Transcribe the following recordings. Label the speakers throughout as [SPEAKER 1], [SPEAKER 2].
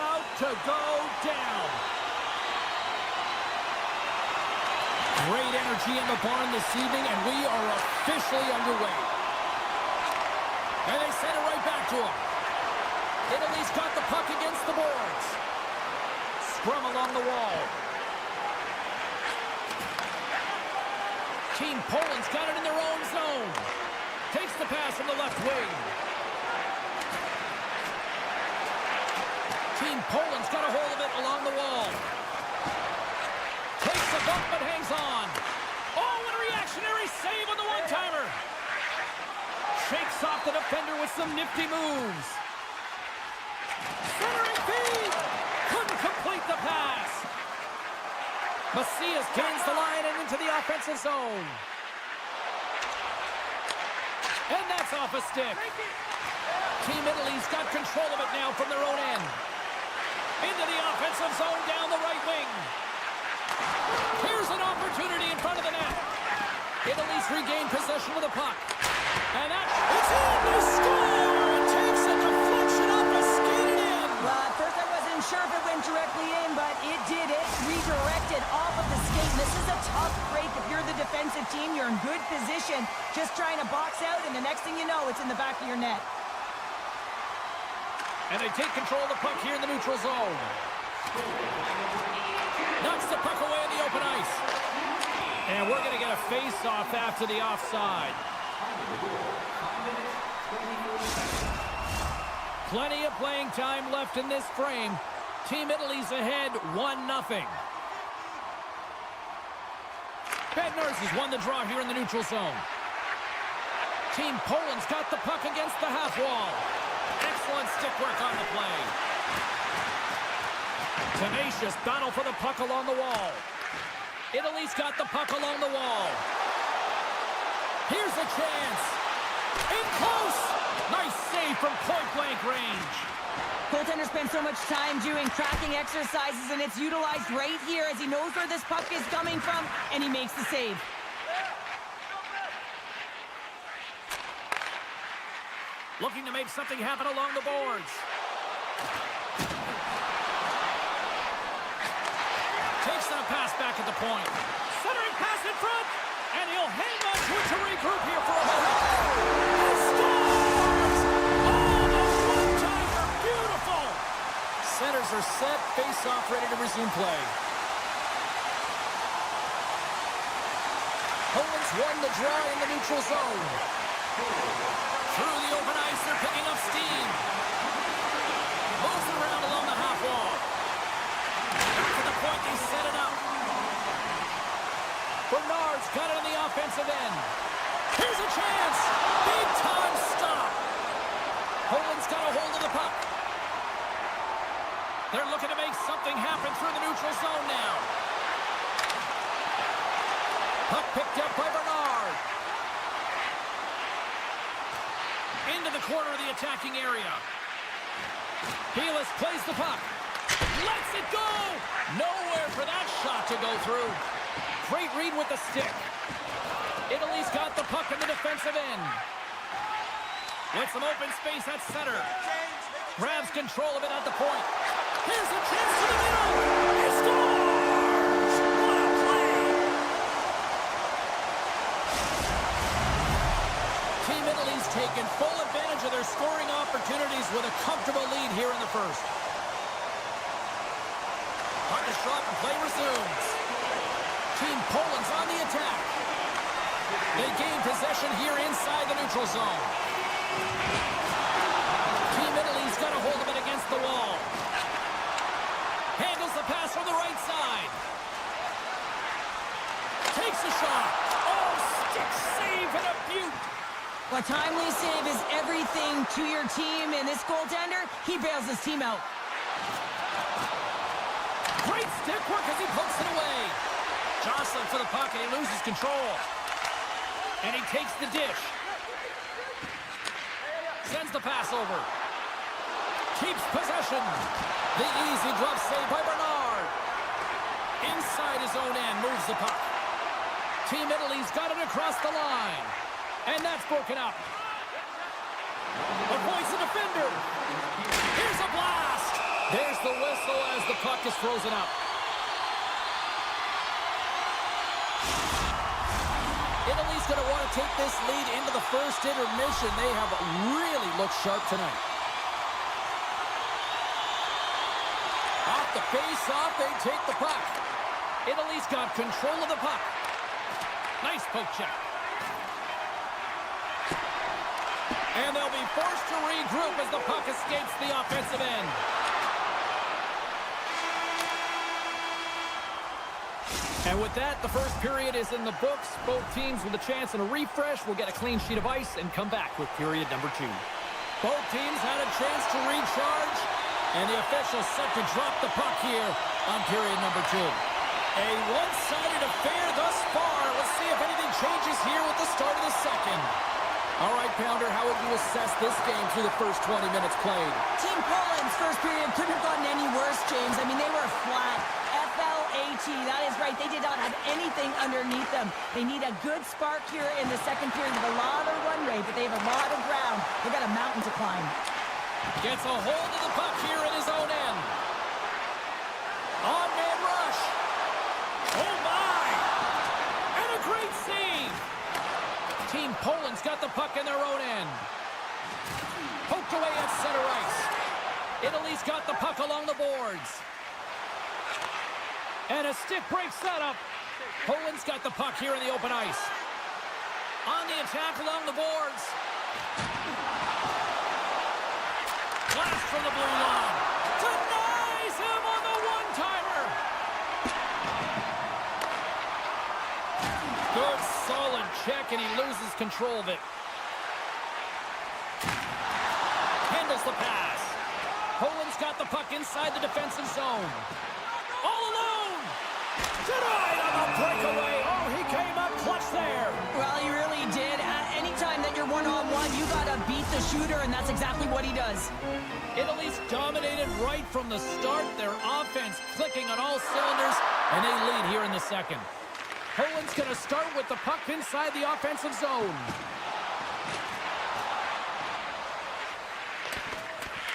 [SPEAKER 1] about to go down. Great energy in the barn this evening, and we are officially underway. And they send it right back to him. Italy's got the puck against the boards. Scrum along the wall. Team Poland's got it in their own zone. Takes the pass from the left wing. Team Poland's got a hold of it along the wall. Takes the bump but hangs on. Oh, what a reactionary save on the one-timer. Shakes off the defender with some nifty moves. Centering feed. Couldn't complete the pass. Macias gains the line and into the offensive zone. And that's off a stick. Team Italy's got control of it now from their own end. Into the offensive zone down the right wing. Here's an opportunity in front of the net. Italy's regained possession of the puck. And that, it's in! They score! It takes a deflection off a skated in.
[SPEAKER 2] Well, at first I wasn't sure if it went directly in, but it did. It redirected off of the skate. And this is a tough break. If you're the defensive team, you're in good position, just trying to box out, and the next thing you know, it's in the back of your net.
[SPEAKER 1] And they take control of the puck here in the neutral zone. Knocks the puck away in the open ice. And we're going to get a face-off after the offside. Plenty of playing time left in this frame. Team Italy's ahead 1-0. Bednarz has won the draw here in the neutral zone. Team Poland's got the puck against the half wall. Excellent stick work on the play. Tenacious battle for the puck along the wall. Italy's got the puck along the wall. Here's a chance. In close. Nice save from point-blank range.
[SPEAKER 2] Goaltender spent so much time doing tracking exercises, and it's utilized right here as he knows where this puck is coming from, and he makes the save.
[SPEAKER 1] Looking to make something happen along the boards. Takes the pass back at the point. Centering pass in front, and he'll hang on to it to regroup here for a moment. He scores! Oh, the one-timer, beautiful! Centers are set, face-off ready to resume play. Poland's won the draw in the neutral zone. Through the open ice, they're picking up steam. Moves it around along the half wall. Back to the point, they set it up. Bernard's got it on the offensive end. Here's a chance. Big time stop. Poland's got a hold of the puck. They're looking to make something happen through the neutral zone now. Puck picked up by Bernard. Into the corner of the attacking area. Helis plays the puck. Lets it go! Nowhere for that shot to go through. Great read with the stick. Italy's got the puck in the defensive end. With some open space at center. Grabs control of it at the point. Here's a chance to the middle. He scores! What a play! Team Italy's taken full advantage of their scoring opportunities with a comfortable lead here in the first. Puck is dropped and play resumes. Team Poland's on the attack. They gain possession here inside the neutral zone. Team Italy's got a hold of it against the wall. Handles the pass from the right side. Takes a shot. Oh, stick save and a beaut.
[SPEAKER 2] A timely save is everything to your team, and this goaltender, he bails his team out.
[SPEAKER 1] Great stick work as he pokes it away. Jostling for the puck, and he loses control. And he takes the dish. Sends the pass over. Keeps possession. The easy glove save by Bernard. Inside his own end, moves the puck. Team Italy's got it across the line. And that's broken up. Avoids the defender. Here's a blast. There's the whistle as the puck is frozen up. Italy's going to want to take this lead into the first intermission. They have really looked sharp tonight. Off the face-off, they take the puck. Italy's got control of the puck. Nice poke check. And they'll be forced to regroup as the puck escapes the offensive end. And with that, the first period is in the books. Both teams with a chance and a refresh will get a clean sheet of ice and come back with period number 2. Both teams had a chance to recharge, and the officials set to drop the puck here on period number 2. A one-sided affair thus far. Let's see if anything changes here with the start of the second. All right, Pounder, how would you assess this game through the first 20 minutes played?
[SPEAKER 2] Team Poland's first period couldn't have gotten any worse, James. I mean, they were flat. FLAT, that is right. They did not have anything underneath them. They need a good spark here in the second period with a lot of run rate, but they have a lot of ground. They've got a mountain to climb.
[SPEAKER 1] Gets a hold of the puck here in his own end. On-man rush. Oh, my! And a great save! Team Poland's got the puck in their own end. Poked away at center ice. Italy's got the puck along the boards. And a stick break setup. Poland's got the puck here in the open ice. On the attack along the boards. Blast from the blue line. Denies him on the one-timer. Good, solid check, and he loses control of it. Handles the pass. Poland's got the puck inside the defensive zone. All alone. Denied on the breakaway. Oh, he came up clutch there.
[SPEAKER 2] Well, he really did. Anytime that you're one-on-one, you got to beat the shooter, and that's exactly what he does.
[SPEAKER 1] Italy's dominated right from the start. Their offense clicking on all cylinders, and they lead here in the second. Poland's going to start with the puck inside the offensive zone.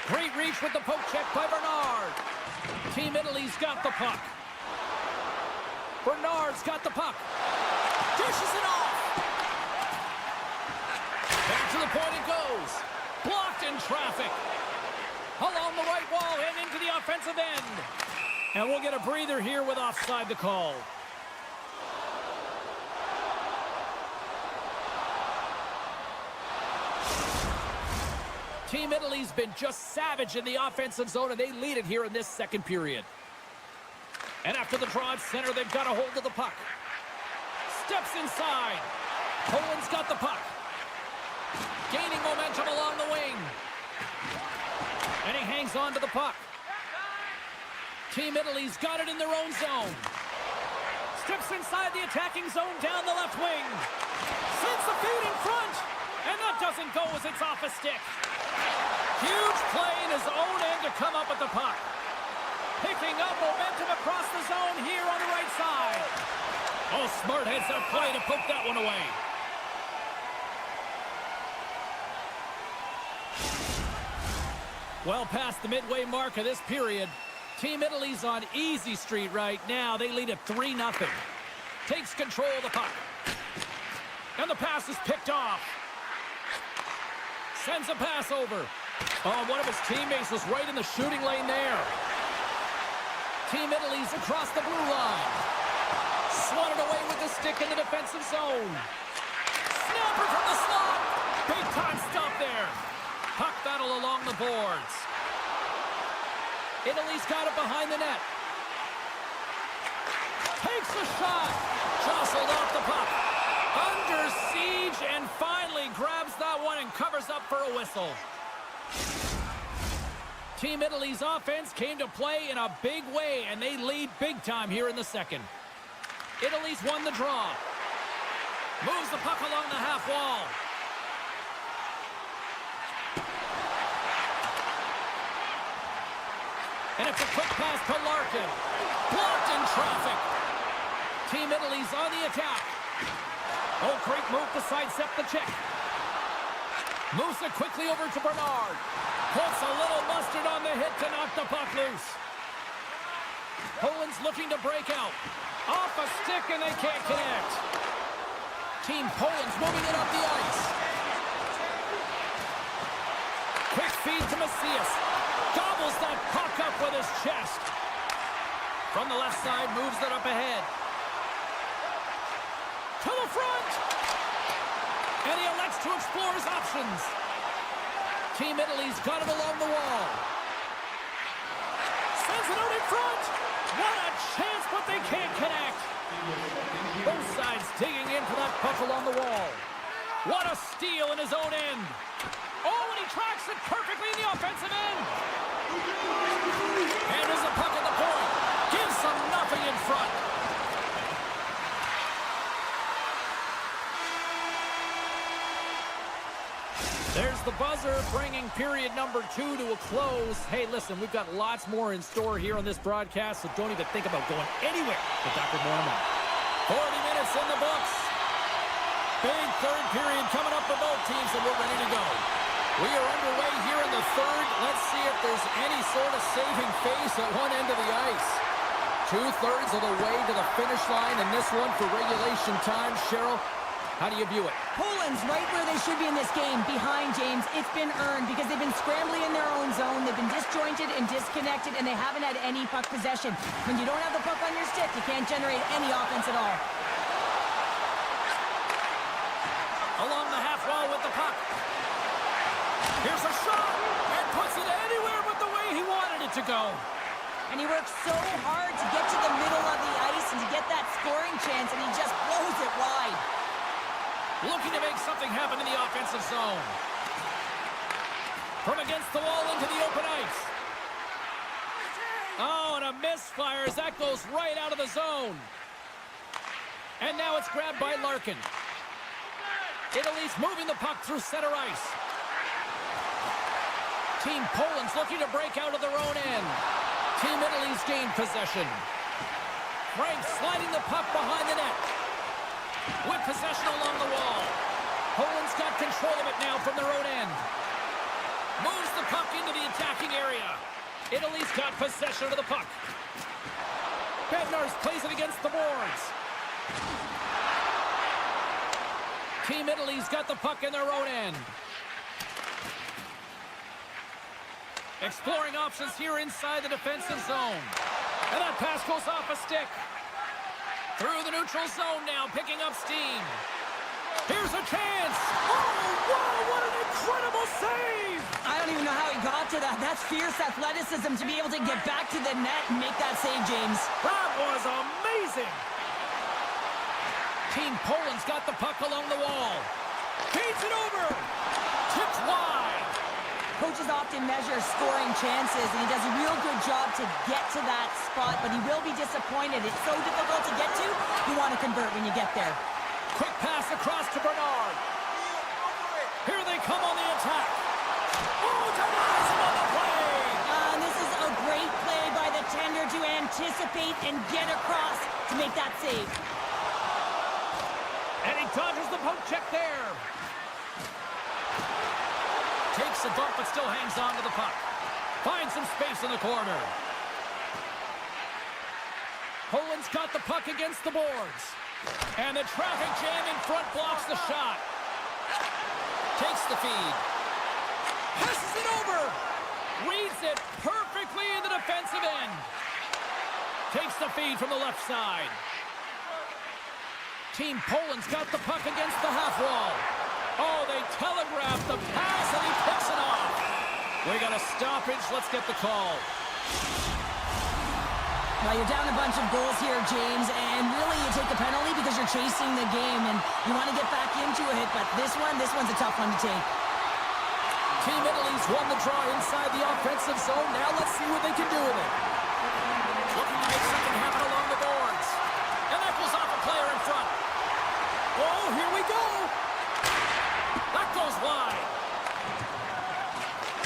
[SPEAKER 1] Great reach with the poke check by Bernard. Team Italy's got the puck. Bernard's got the puck. Dishes it off. Back to the point it goes. Blocked in traffic. Along the right wall and into the offensive end. And we'll get a breather here with offside to call. Team Italy's been just savage in the offensive zone, and they lead it here in this second period. And after the draw at center, they've got a hold of the puck. Steps inside. Poland's got the puck. Gaining momentum along the wing. And he hangs on to the puck. Team Italy's got it in their own zone. Steps inside the attacking zone down the left wing. Sends the feed in front. And that doesn't go as it's off a stick. Huge play in his own end to come up with the puck. Picking up momentum across the zone here on the right side. Oh, smart heads up play to poke that one away. Well past the midway mark of this period. Team Italy's on easy street right now. They lead at 3-0. Takes control of the puck. And the pass is picked off. Sends a pass over. Oh, one of his teammates was right in the shooting lane there. Team Italy's across the blue line. Swatted away with the stick in the defensive zone. Snapper from the slot. Big time stop there. Puck battle along the boards. Italy's got it behind the net. Takes a shot. Jostled off the puck. Under siege and finally grabs that one and covers up for a whistle. Team Italy's offense came to play in a big way, and they lead big time here in the second. Italy's won the draw. Moves the puck along the half wall. And it's a quick pass to Larkin. Blocked in traffic. Team Italy's on the attack. Oh, great move to sidestep the check. Moves it quickly over to Bernard. Puts a little mustard on the hit to knock the puck loose. Poland's looking to break out. Off a stick, and they can't connect. Team Poland's moving it up the ice. Quick feed to Macias. Gobbles that puck up with his chest. From the left side, moves it up ahead. To the front! And he elects to explore his options. Team Italy's got it along the wall. Sends it out in front! What a chance, but they can't connect! Both sides digging in for that puck along the wall. What a steal in his own end! Oh, and he tracks it perfectly in the offensive end! And there's a puck at the point. Gives them nothing in front. There's the buzzer, bringing period number 2 to a close. Hey, listen, we've got lots more in store here on this broadcast, so don't even think about going anywhere with Dr. Mormon. 40 minutes in the books. Big third period coming up for both teams, and we're ready to go. We are underway here in the third. Let's see if there's any sort of saving face at one end of the ice. 2/3 of the way to the finish line in this one for regulation time. Cheryl, how do you view it?
[SPEAKER 2] Poland's right where they should be in this game, behind James. It's been earned because they've been scrambling in their own zone. They've been disjointed and disconnected, and they haven't had any puck possession. When you don't have the puck on your stick, you can't generate any offense at all.
[SPEAKER 1] Along the half wall with the puck. Here's a shot, and puts it anywhere but the way he wanted it to go.
[SPEAKER 2] And he works so hard to get to the middle of the ice and to get that scoring chance, and he just blows it wide.
[SPEAKER 1] Looking to make something happen in the offensive zone. From against the wall into the open ice. Oh, and a misfire as that goes right out of the zone. And now it's grabbed by Larkin. Italy's moving the puck through center ice. Team Poland's looking to break out of their own end. Team Italy's gained possession. Frank sliding the puck behind the net. With possession along the wall. Poland's got control of it now from their own end. Moves the puck into the attacking area. Italy's got possession of the puck. Bednarz plays it against the boards. Team Italy's got the puck in their own end. Exploring options here inside the defensive zone. And that pass goes off a stick. Through the neutral zone now, picking up steam. Here's a chance. Oh, wow, what an incredible save.
[SPEAKER 2] I don't even know how he got to that. That's fierce athleticism to be able to get back to the net and make that save, James.
[SPEAKER 1] That was amazing. Team Poland's got the puck along the wall. Feeds it over. Tipped wide.
[SPEAKER 2] Coaches often measure scoring chances, and he does a real good job to get to that spot, but he will be disappointed. It's so difficult to get to, you want to convert when you get there.
[SPEAKER 1] Quick pass across to Bernard. Here they come on the attack. Oh, denies him on the play.
[SPEAKER 2] And this is a great play by the tender to anticipate and get across to make that save.
[SPEAKER 1] And he dodges the poke check there. Takes a bump, but still hangs on to the puck. Finds some space in the corner. Poland's got the puck against the boards. And the traffic jam in front blocks the shot. Takes the feed. Passes it over. Reads it perfectly in the defensive end. Takes the feed from the left side. Team Poland's got the puck against the half wall. Oh, they telegraphed the pass, and he picks it off. We got a stoppage. Let's get the call.
[SPEAKER 2] Well, you're down a bunch of goals here, James, and really you take the penalty because you're chasing the game, and you want to get back into it, but this one's a tough one to take.
[SPEAKER 1] Team Italy's won the draw inside the offensive zone. Now let's see what they can do with it. Looking to make something happen along the boards. And that goes off a player in front. Oh, here we go. That goes wide.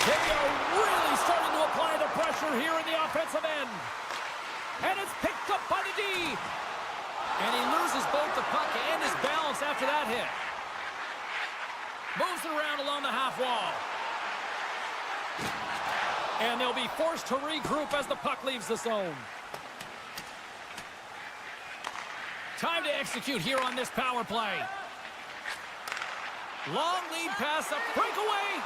[SPEAKER 1] They are really starting to apply the pressure here in the offensive end. And it's picked up by the D. And he loses both the puck and his balance after that hit. Moves it around along the half wall. And they'll be forced to regroup as the puck leaves the zone. Time to execute here on this power play. Long lead pass up. Breakaway.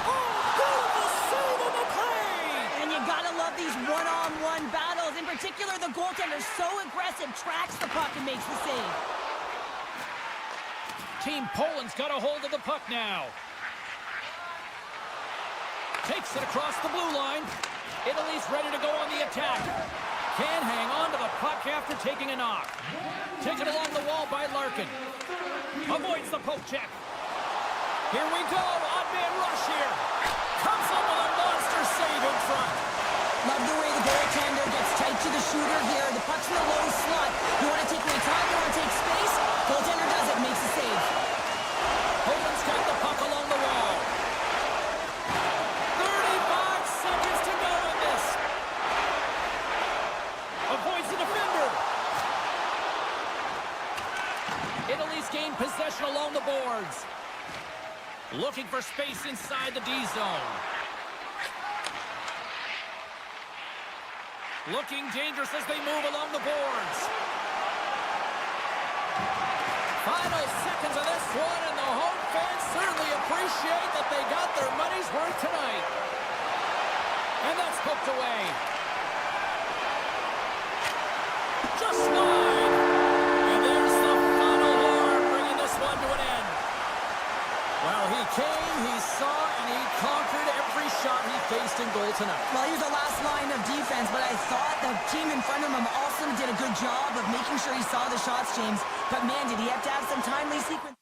[SPEAKER 1] Oh, beautiful save on the play.
[SPEAKER 2] And you gotta love these one-on-one battles. In particular, the goaltender, so aggressive, tracks the puck and makes the save.
[SPEAKER 1] Team Poland's got a hold of the puck now. Takes it across the blue line. Italy's ready to go on the attack. Can hang on to the puck after taking a knock. Taken along the wall by Larkin. Avoids the poke check. Here we go. Odd man rush here. Comes up with a monster save in front.
[SPEAKER 2] Love the way the goaltender gets tight to the shooter here. The puck's in the low slot. You want to take away time, you want to take space. Goaltender does it, makes the save.
[SPEAKER 1] Poland's got the puck along the wall. 35 seconds to go in this. Avoids the defender. Italy's gained possession along the boards. Looking for space inside the D zone. Looking dangerous as they move along the boards. Final seconds of this one, and the home fans certainly appreciate that they got their money's worth tonight. And that's poked away. Just wide. And there's the final horn, bringing this one to an end. Well, he came, he saw, and he conquered every shot he faced in goal tonight.
[SPEAKER 2] Well, he was the last line of defense, but I thought the team in front of him also did a good job of making sure he saw the shots, James. But man, did he have to have some timely sequence.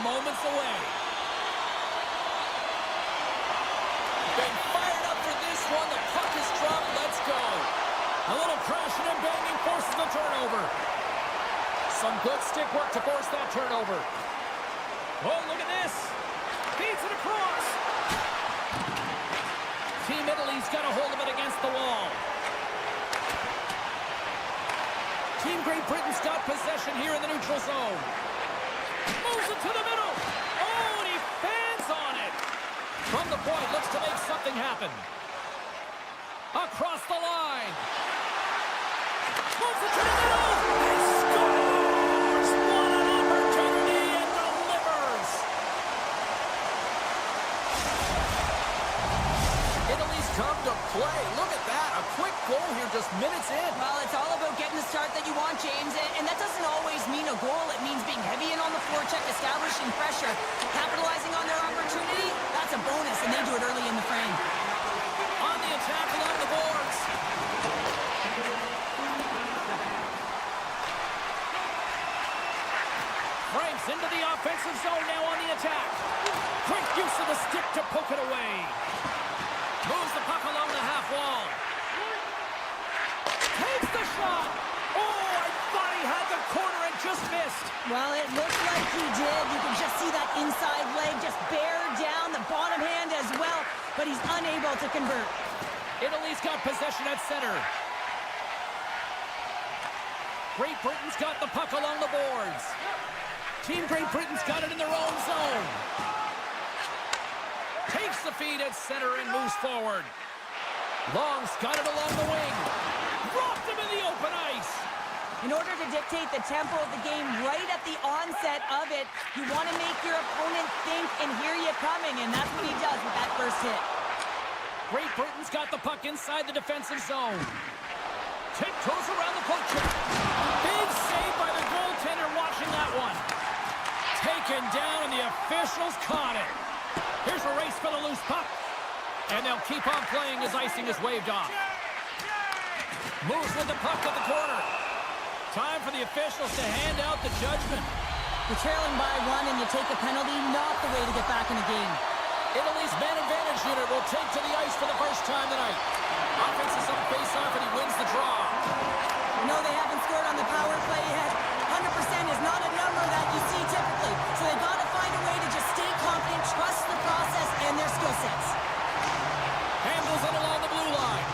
[SPEAKER 1] moments away. Been fired up for this one. The puck is dropped. Let's go. A little crashing and banging forces the turnover. Some good stick work to force that turnover. Oh, look at this. Feeds it across. Team Italy's got a hold of it against the wall. Team Great Britain's got possession here in the neutral zone. Moves it to the middle. Oh, and he fans on it. From the point, looks to make something happen. Across the line. Moves it to the middle. He scores! What an opportunity and delivers. Italy's come to play. Look at that. A quick goal here just minutes in.
[SPEAKER 2] Well, it's all about getting the start that you want, James, and that doesn't always mean a goal. It means being heavy in on the forecheck, establishing pressure, capitalizing on their opportunity. That's a bonus, and they do it early in the frame.
[SPEAKER 1] On the attack along the boards. Franks into the offensive zone now on the attack. Quick use of the stick to poke it away. Moves the puck along the half wall. Takes the shot. Oh, I thought he had the corner and just missed.
[SPEAKER 2] Well, it looked like he did. You can just see that inside leg just bear down, the bottom hand as well, but he's unable to convert.
[SPEAKER 1] Italy's got possession at center. Great Britain's got the puck along the boards. Team Great Britain's got it in their own zone. Takes the feed at center and moves forward. Long's got it along the wing. Dropped him in the open ice.
[SPEAKER 2] In order to dictate the tempo of the game right at the onset of it, you want to make your opponent think and hear you coming, and that's what he does with that first hit.
[SPEAKER 1] Great Britain's got the puck inside the defensive zone. Tiptoes around the poke check. Big save by the goaltender watching that one. Taken down, and the officials caught it. Here's a race for the loose puck. And they'll keep on playing as icing is waved off. Moves with the puck at the corner. Time for the officials to hand out the judgment.
[SPEAKER 2] You're trailing by one and you take a penalty, not the way to get back in the game.
[SPEAKER 1] Italy's man advantage unit will take to the ice for the first time tonight. Offense is on face-off and he wins the draw.
[SPEAKER 2] You know they haven't scored on the power play yet. 100% is not a number that you see typically. So they've got to find a way to just stay confident, trust the process and their skill sets.
[SPEAKER 1] Handles it along the blue line.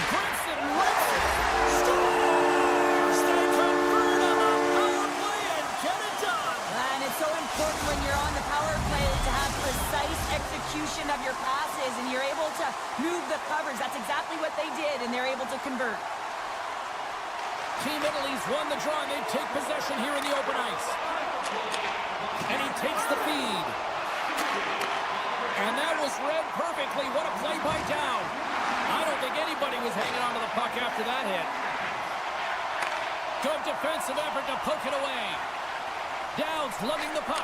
[SPEAKER 1] Grisza rips it. Scores! They convert on the power play and get it done.
[SPEAKER 2] And it's so important when you're on the power play to have precise execution of your passes and you're able to move the coverage. That's exactly what they did, and they're able to convert.
[SPEAKER 1] Team Italy's won the draw, and they take possession here in the open ice. And he takes the feed. And that was read perfectly. What a play by Down. I don't think anybody was hanging onto the puck after that hit. Good defensive effort to poke it away. Downs lugging the puck.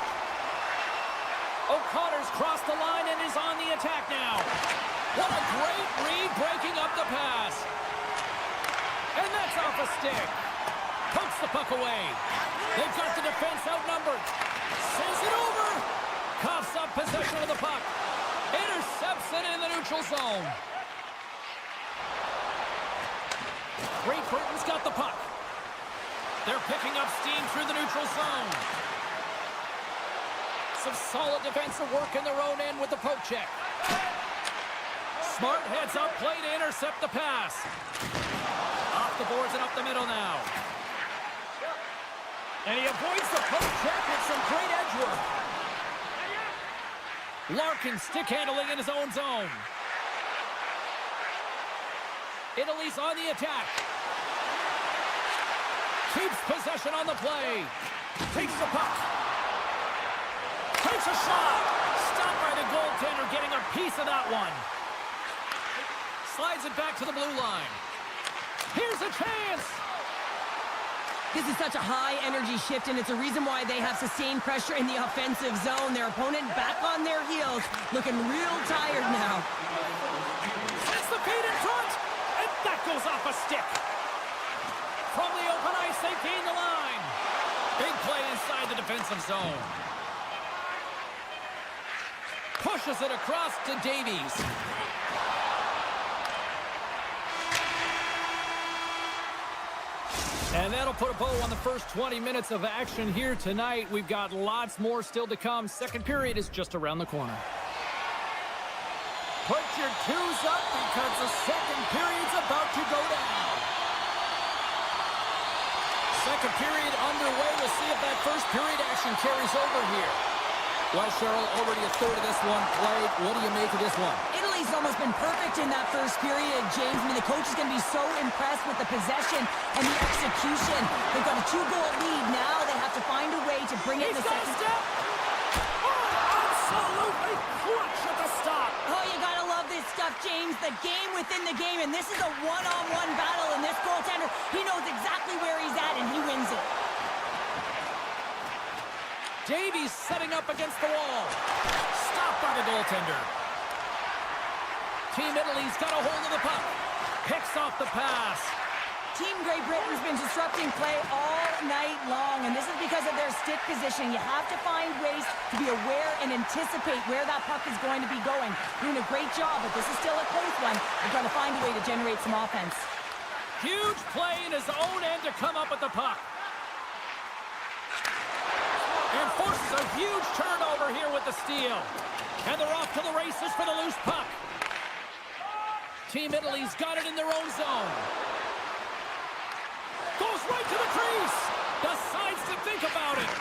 [SPEAKER 1] O'Connor's crossed the line and is on the attack now. What a great read, breaking up the pass. And that's off a stick. Pokes the puck away. They've got the defense outnumbered. Sends it over. Coughs up possession of the puck. Intercepts it in the neutral zone. Great Britain's got the puck. They're picking up steam through the neutral zone. Some solid defensive work in their own end with the poke check. Smart heads up play to intercept the pass. Off the boards and up the middle now. And he avoids the poke check with some great edge work. Larkin stick handling in his own zone. Italy's on the attack. Keeps possession on the play. Takes the puck. Takes a shot. Stopped by the goaltender, getting a piece of that one. Slides it back to the blue line. Here's a chance.
[SPEAKER 2] This is such a high-energy shift, and it's a reason why they have sustained pressure in the offensive zone. Their opponent back on their heels, looking real tired now.
[SPEAKER 1] Sets the feet in front, and that goes off a stick. From the open ice, they gain the line. Big play inside the defensive zone. Pushes it across to Davies. And that'll put a bow on the first 20 minutes of action here tonight. We've got lots more still to come. Second period is just around the corner. Put your twos up because the second period's about to go down. Second period underway. We'll see if that first period action carries over here. Well, Cheryl, already a third of this one played. What do you make of this one?
[SPEAKER 2] Italy's almost been perfect in that first period, James. I mean, the coach is going to be so impressed with the possession and the execution. They've got a 2-goal lead now. They have to find a way to bring it in the second.
[SPEAKER 1] Step. Oh, absolutely clutch at the stop.
[SPEAKER 2] Oh, you got to love this stuff, James. The game within the game, and this is a one-on-one battle, and this goaltender, he knows exactly where he's at, and he wins it.
[SPEAKER 1] Davies setting up against the wall. Stopped by the goaltender. Team Italy's got a hold of the puck. Picks off the pass.
[SPEAKER 2] Team Great Britain's been disrupting play all night long, and this is because of their stick position. You have to find ways to be aware and anticipate where that puck is going to be going. Doing a great job, but this is still a close one. They've got to find a way to generate some offense.
[SPEAKER 1] Huge play in his own end to come up with the puck. And forces a huge turnover here with the steal. And they're off to the races for the loose puck. Team Italy's got it in their own zone. Goes right to the crease. Decides to think about it.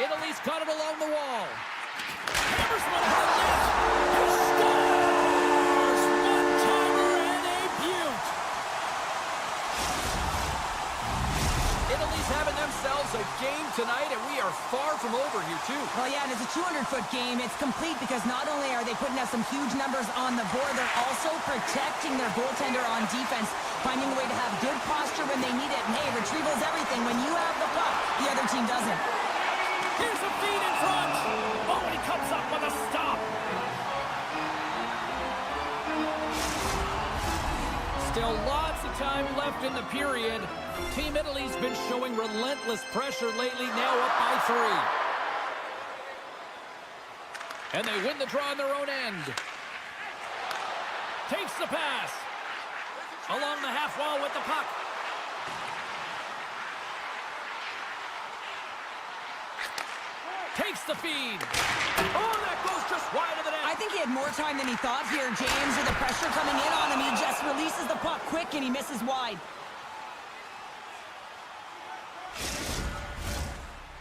[SPEAKER 1] Italy's got it along the wall. Hammers one at the net. He scores! One-timer and a beaut. Italy's having themselves a game tonight, and we are far from over here, too.
[SPEAKER 2] Well, yeah, and it's a 200-foot game. It's complete because not only are they putting out some huge numbers on the board, they're also protecting their goaltender on defense, finding a way to have good posture when they need it. And, hey, retrieval's everything. When you have the puck, the other team doesn't.
[SPEAKER 1] Here's a feed in front. Oh, and he comes up with a stop. Still lots of time left in the period. Team Italy's been showing relentless pressure lately, now up by 3. And they win the draw on their own end. Takes the pass. Along the half wall with the puck. Takes the feed. Oh, that goes just wide of the net.
[SPEAKER 2] I think he had more time than he thought here, James. With the pressure coming in on him, he just releases the puck quick and he misses wide.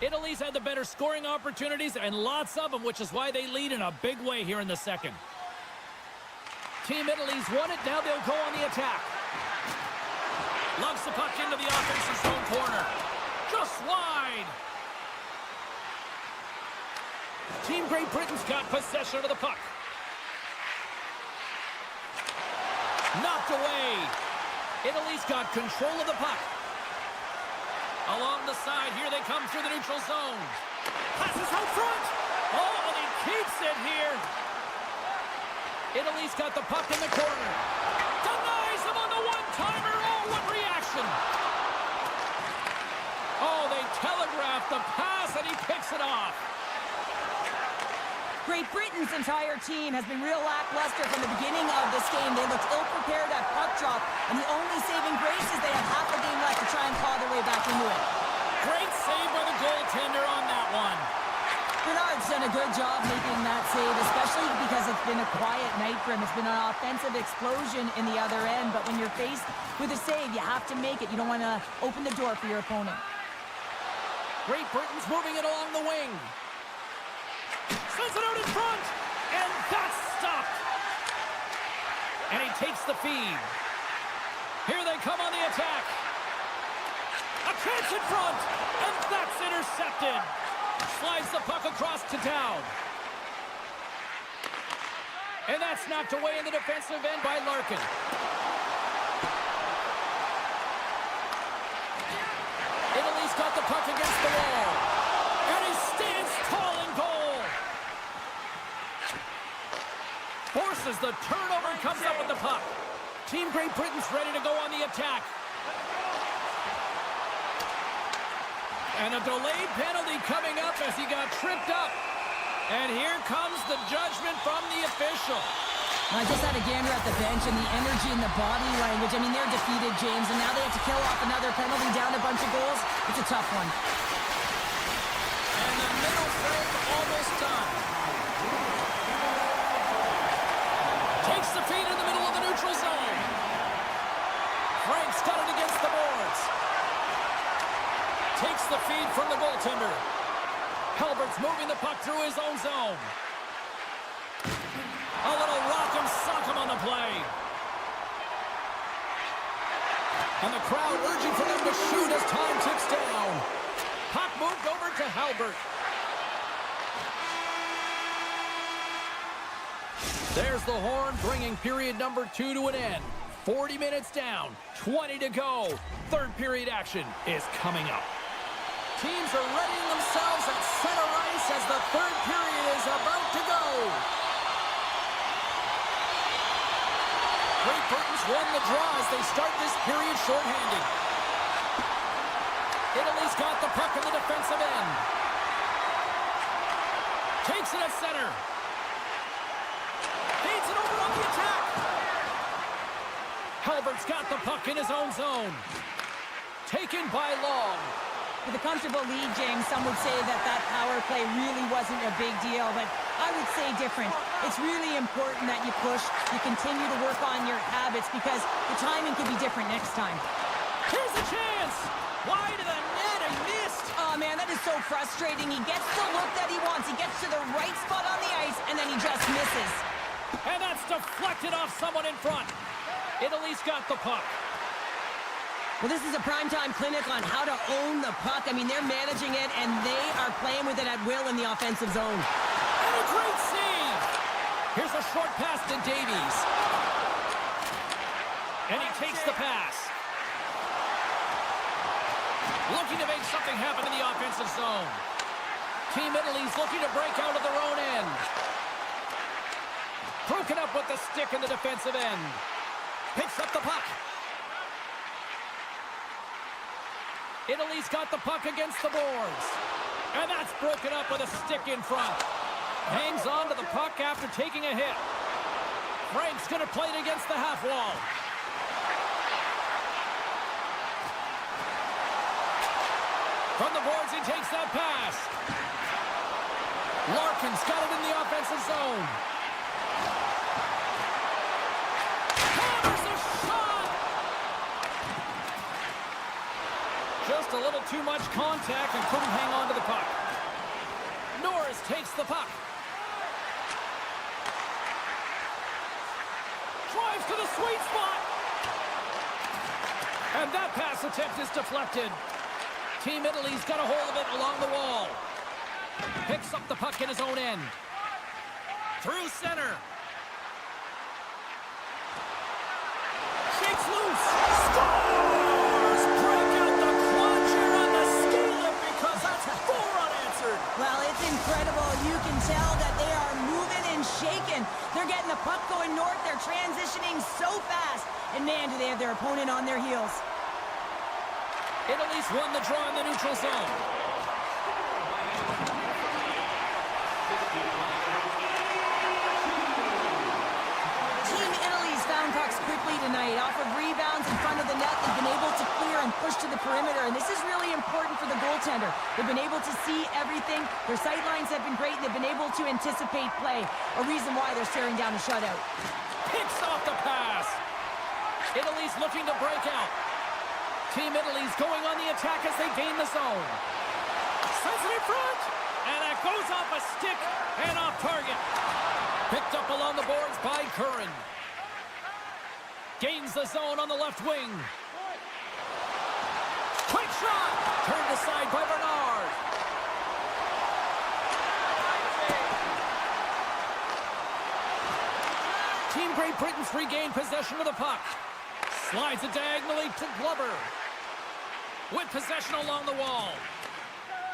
[SPEAKER 1] Italy's had the better scoring opportunities, and lots of them, which is why they lead in a big way here in the second. Team Italy's won it. Now they'll go on the attack. Loves the puck into the offensive zone corner. Just wide. Team Great Britain's got possession of the puck. Knocked away. Italy's got control of the puck. Along the side, here they come through the neutral zone. Passes out front. Oh, and he keeps it here. Italy's got the puck in the corner. Denies him on the one-timer. Oh, what reaction. Oh, they telegraphed the pass, and he picks it off.
[SPEAKER 2] Great Britain's entire team has been real lackluster from the beginning of this game. They looked ill-prepared at puck drop, and the only saving grace is they have half the game left to try and claw their way back into it.
[SPEAKER 1] Great save by the goaltender on that one.
[SPEAKER 2] Bernard's done a good job making that save, especially because it's been a quiet night for him. It's been an offensive explosion in the other end, but when you're faced with a save, you have to make it. You don't want to open the door for your opponent.
[SPEAKER 1] Great Britain's moving it along the wing. Sends it out in front, and that's stopped. And he takes the feed. Here they come on the attack. A chance in front, and that's intercepted. Slides the puck across to Dowd. And that's knocked away in the defensive end by Larkin. Italy's got the puck against the wall. And he stands tall in goal. Forces the turnover and comes up with the puck. Team Great Britain's ready to go on the attack. And a delayed penalty coming up as he got tripped up. And here comes the judgment from the official.
[SPEAKER 2] I just had a gander at the bench, and the energy and the body language. I mean, they're defeated, James, and now they have to kill off another penalty, down a bunch of goals. It's a tough one.
[SPEAKER 1] And the middle frame almost done. Takes the feed in the middle of the neutral zone. Frank's got it against the boards. Takes the feed from the goaltender. Halbert's moving the puck through his own zone. A little rock'em sock'em on the play. And the crowd urging for them to shoot as time ticks down. Puck moved over to Halbert. There's the horn, bringing period number 2 to an end. 40 minutes down, 20 to go. Third period action is coming up. Teams are readying themselves at center ice as the third period is about to go. Great Britain's won the draw as they start this period shorthanded. Italy's got the puck in the defensive end. Takes it at center. Feeds it over on the attack. Halbert's got the puck in his own zone. Taken by Long.
[SPEAKER 2] With a comfortable lead, James, some would say that that power play really wasn't a big deal, but I would say different. It's really important that you push, you continue to work on your habits, because the timing could be different next time.
[SPEAKER 1] Here's a chance! Wide of the net, and missed!
[SPEAKER 2] Oh, man, that is so frustrating. He gets the look that he wants. He gets to the right spot on the ice, and then he just misses.
[SPEAKER 1] And that's deflected off someone in front. Italy's got the puck.
[SPEAKER 2] Well, this is a primetime clinic on how to own the puck. I mean, they're managing it, and they are playing with it at will in the offensive zone.
[SPEAKER 1] And a great save! Here's a short pass to Davies. And he takes the pass. Looking to make something happen in the offensive zone. Team Italy's looking to break out of their own end. Broken up with the stick in the defensive end. Picks up the puck. Italy's got the puck against the boards. And that's broken up with a stick in front. Hangs on to the puck after taking a hit. Frank's going to play it against the half wall. From the boards, he takes that pass. Larkin's got it in the offensive zone. Hammers a shot! Just a little too much contact and couldn't hang on to the puck. Norris takes the puck. Drives to the sweet spot. And that pass attempt is deflected. Team Italy's got a hold of it along the wall. Picks up the puck in his own end. Through center. Shakes loose. Scores! Break out the clutch here on the ski lift because that's 4 unanswered.
[SPEAKER 2] Well, it's incredible. You can tell that they are moving and shaking. They're getting the puck going north. They're transitioning so fast. And man, do they have their opponent on their heels.
[SPEAKER 1] Italy's won the draw in the neutral zone.
[SPEAKER 2] Team Italy's found pucks quickly tonight. Off of rebounds in front of the net, they've been able to clear and push to the perimeter, and this is really important for the goaltender. They've been able to see everything. Their sight lines have been great. They've been able to anticipate play, a reason why they're staring down a shutout.
[SPEAKER 1] Picks off the pass. Italy's looking to break out. Team Italy's going on the attack as they gain the zone. Sends it in front. And that goes off a stick and off target. Picked up along the boards by Curran. Gains the zone on the left wing. Quick shot. Turned aside by Bernard. Team Great Britain's regained possession of the puck. Slides it diagonally to Glover. With possession along the wall.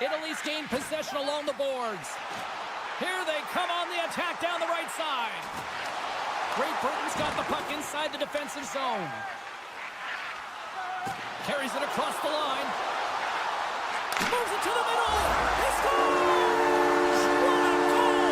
[SPEAKER 1] Italy's gained possession along the boards. Here they come on the attack down the right side. Great Britain's got the puck inside the defensive zone. Carries it across the line. Moves it to the middle. He scores! What a goal!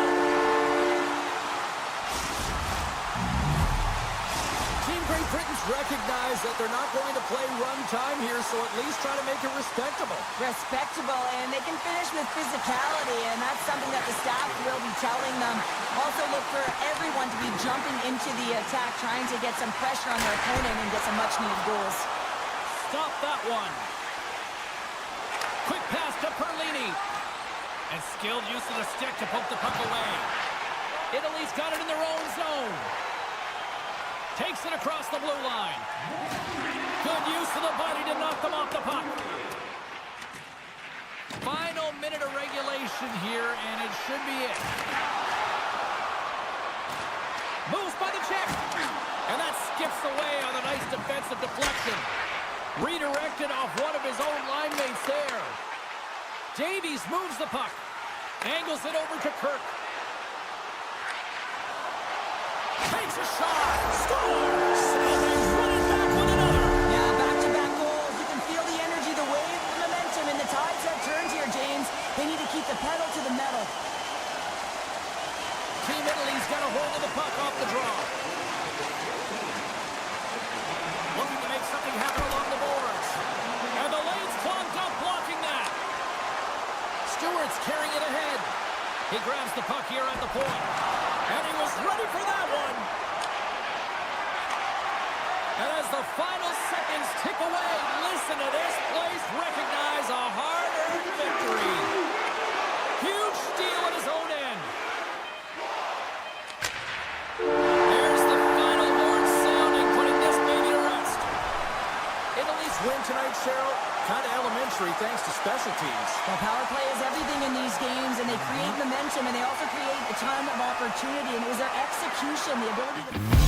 [SPEAKER 1] Team Great Britain's recognized that they're not going to play run time here, so at least try to make it respectable.
[SPEAKER 2] Respectable, and they can finish with physicality, and that's something that the staff will be telling them. Also look for everyone to be jumping into the attack, trying to get some pressure on their opponent and get some much-needed goals.
[SPEAKER 1] Stop that one. Quick pass to Perlini. And skilled use of the stick to poke the puck away. Italy's got it in their own zone. Takes it across the blue line. Good use of the body to knock them off the puck. Final minute of regulation here, and it should be it. Moves by the check. And that skips away on a nice defensive deflection. Redirected off one of his own line mates there. Davies moves the puck. Angles it over to Kirk. Takes a shot. Scores! And they run it back with another.
[SPEAKER 2] Yeah, back-to-back goals. You can feel the energy, the wave, the momentum, and the tides have turned here, James. They need to keep the pedal to the metal.
[SPEAKER 1] Team Italy's got a hold of the puck off the draw. Looking to make something happen along the boards. And the lane's clogged up, blocking that. Stewart's carrying it ahead. He grabs the puck here at the point. And he was ready for that one. And as the final seconds tick away, listen to this place recognize a hard-earned victory. Huge steal at his own end. There's the final horn sounding, putting this baby to rest.
[SPEAKER 3] Italy's win tonight, Cheryl, kind of elementary thanks to special teams.
[SPEAKER 2] The power play is everything in these games, and they create momentum, and they also create a ton of opportunity, and it was their execution, the ability to...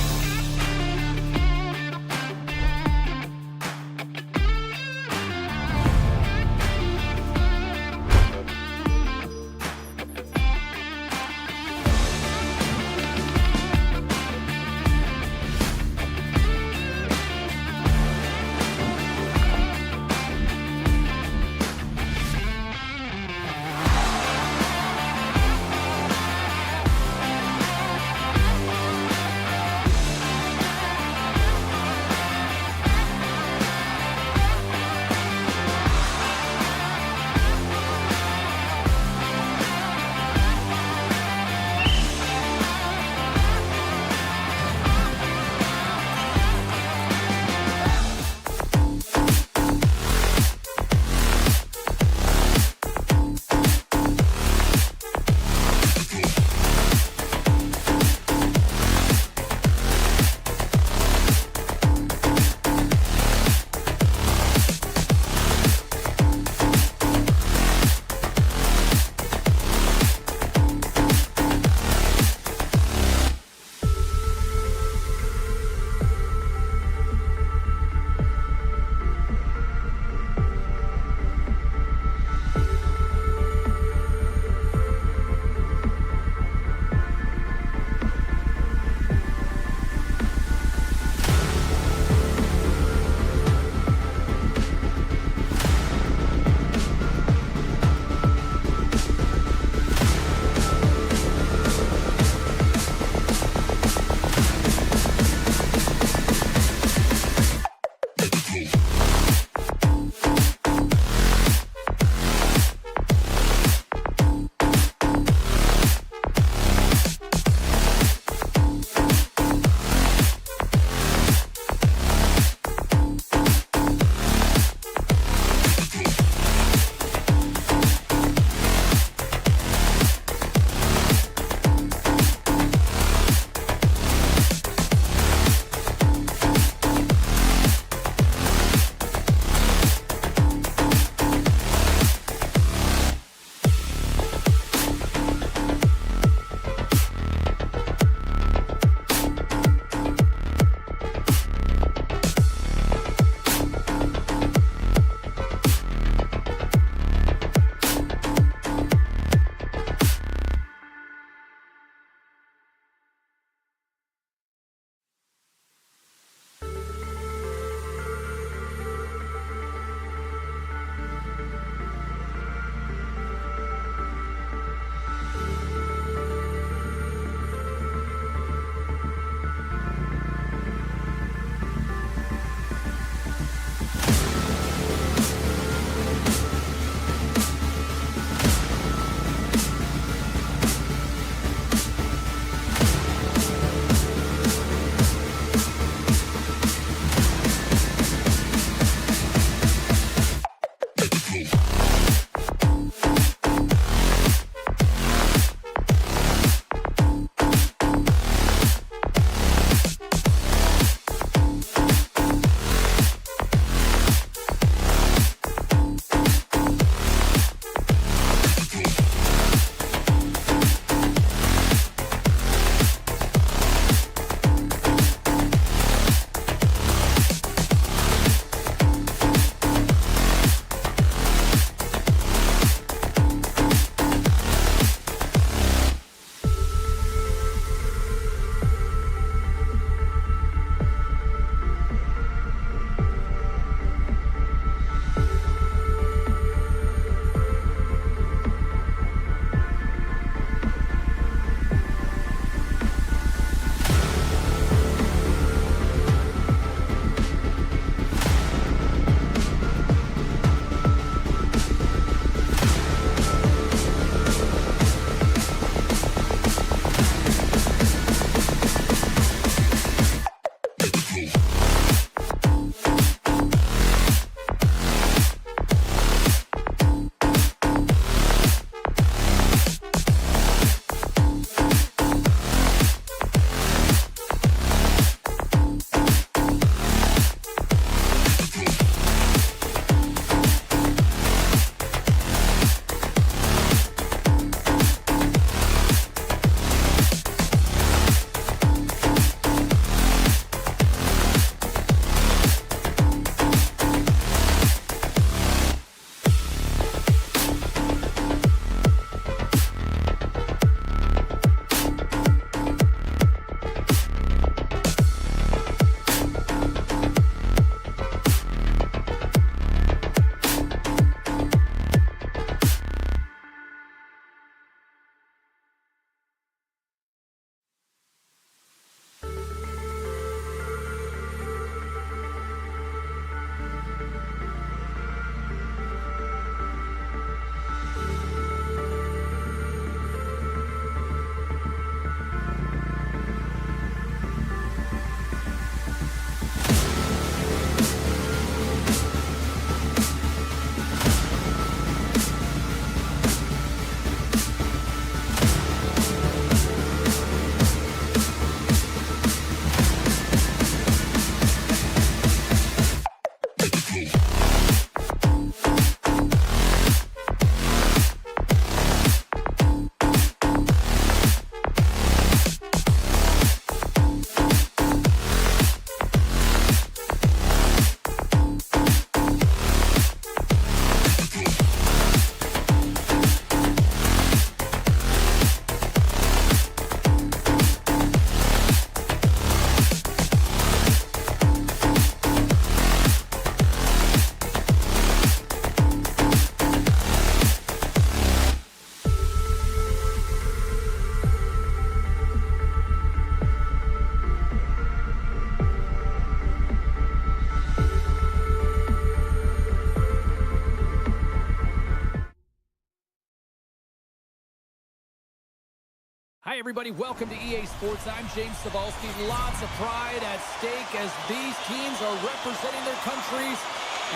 [SPEAKER 1] Hi, everybody. Welcome to EA Sports. I'm James Cebulski. Lots of pride at stake as these teams are representing their countries.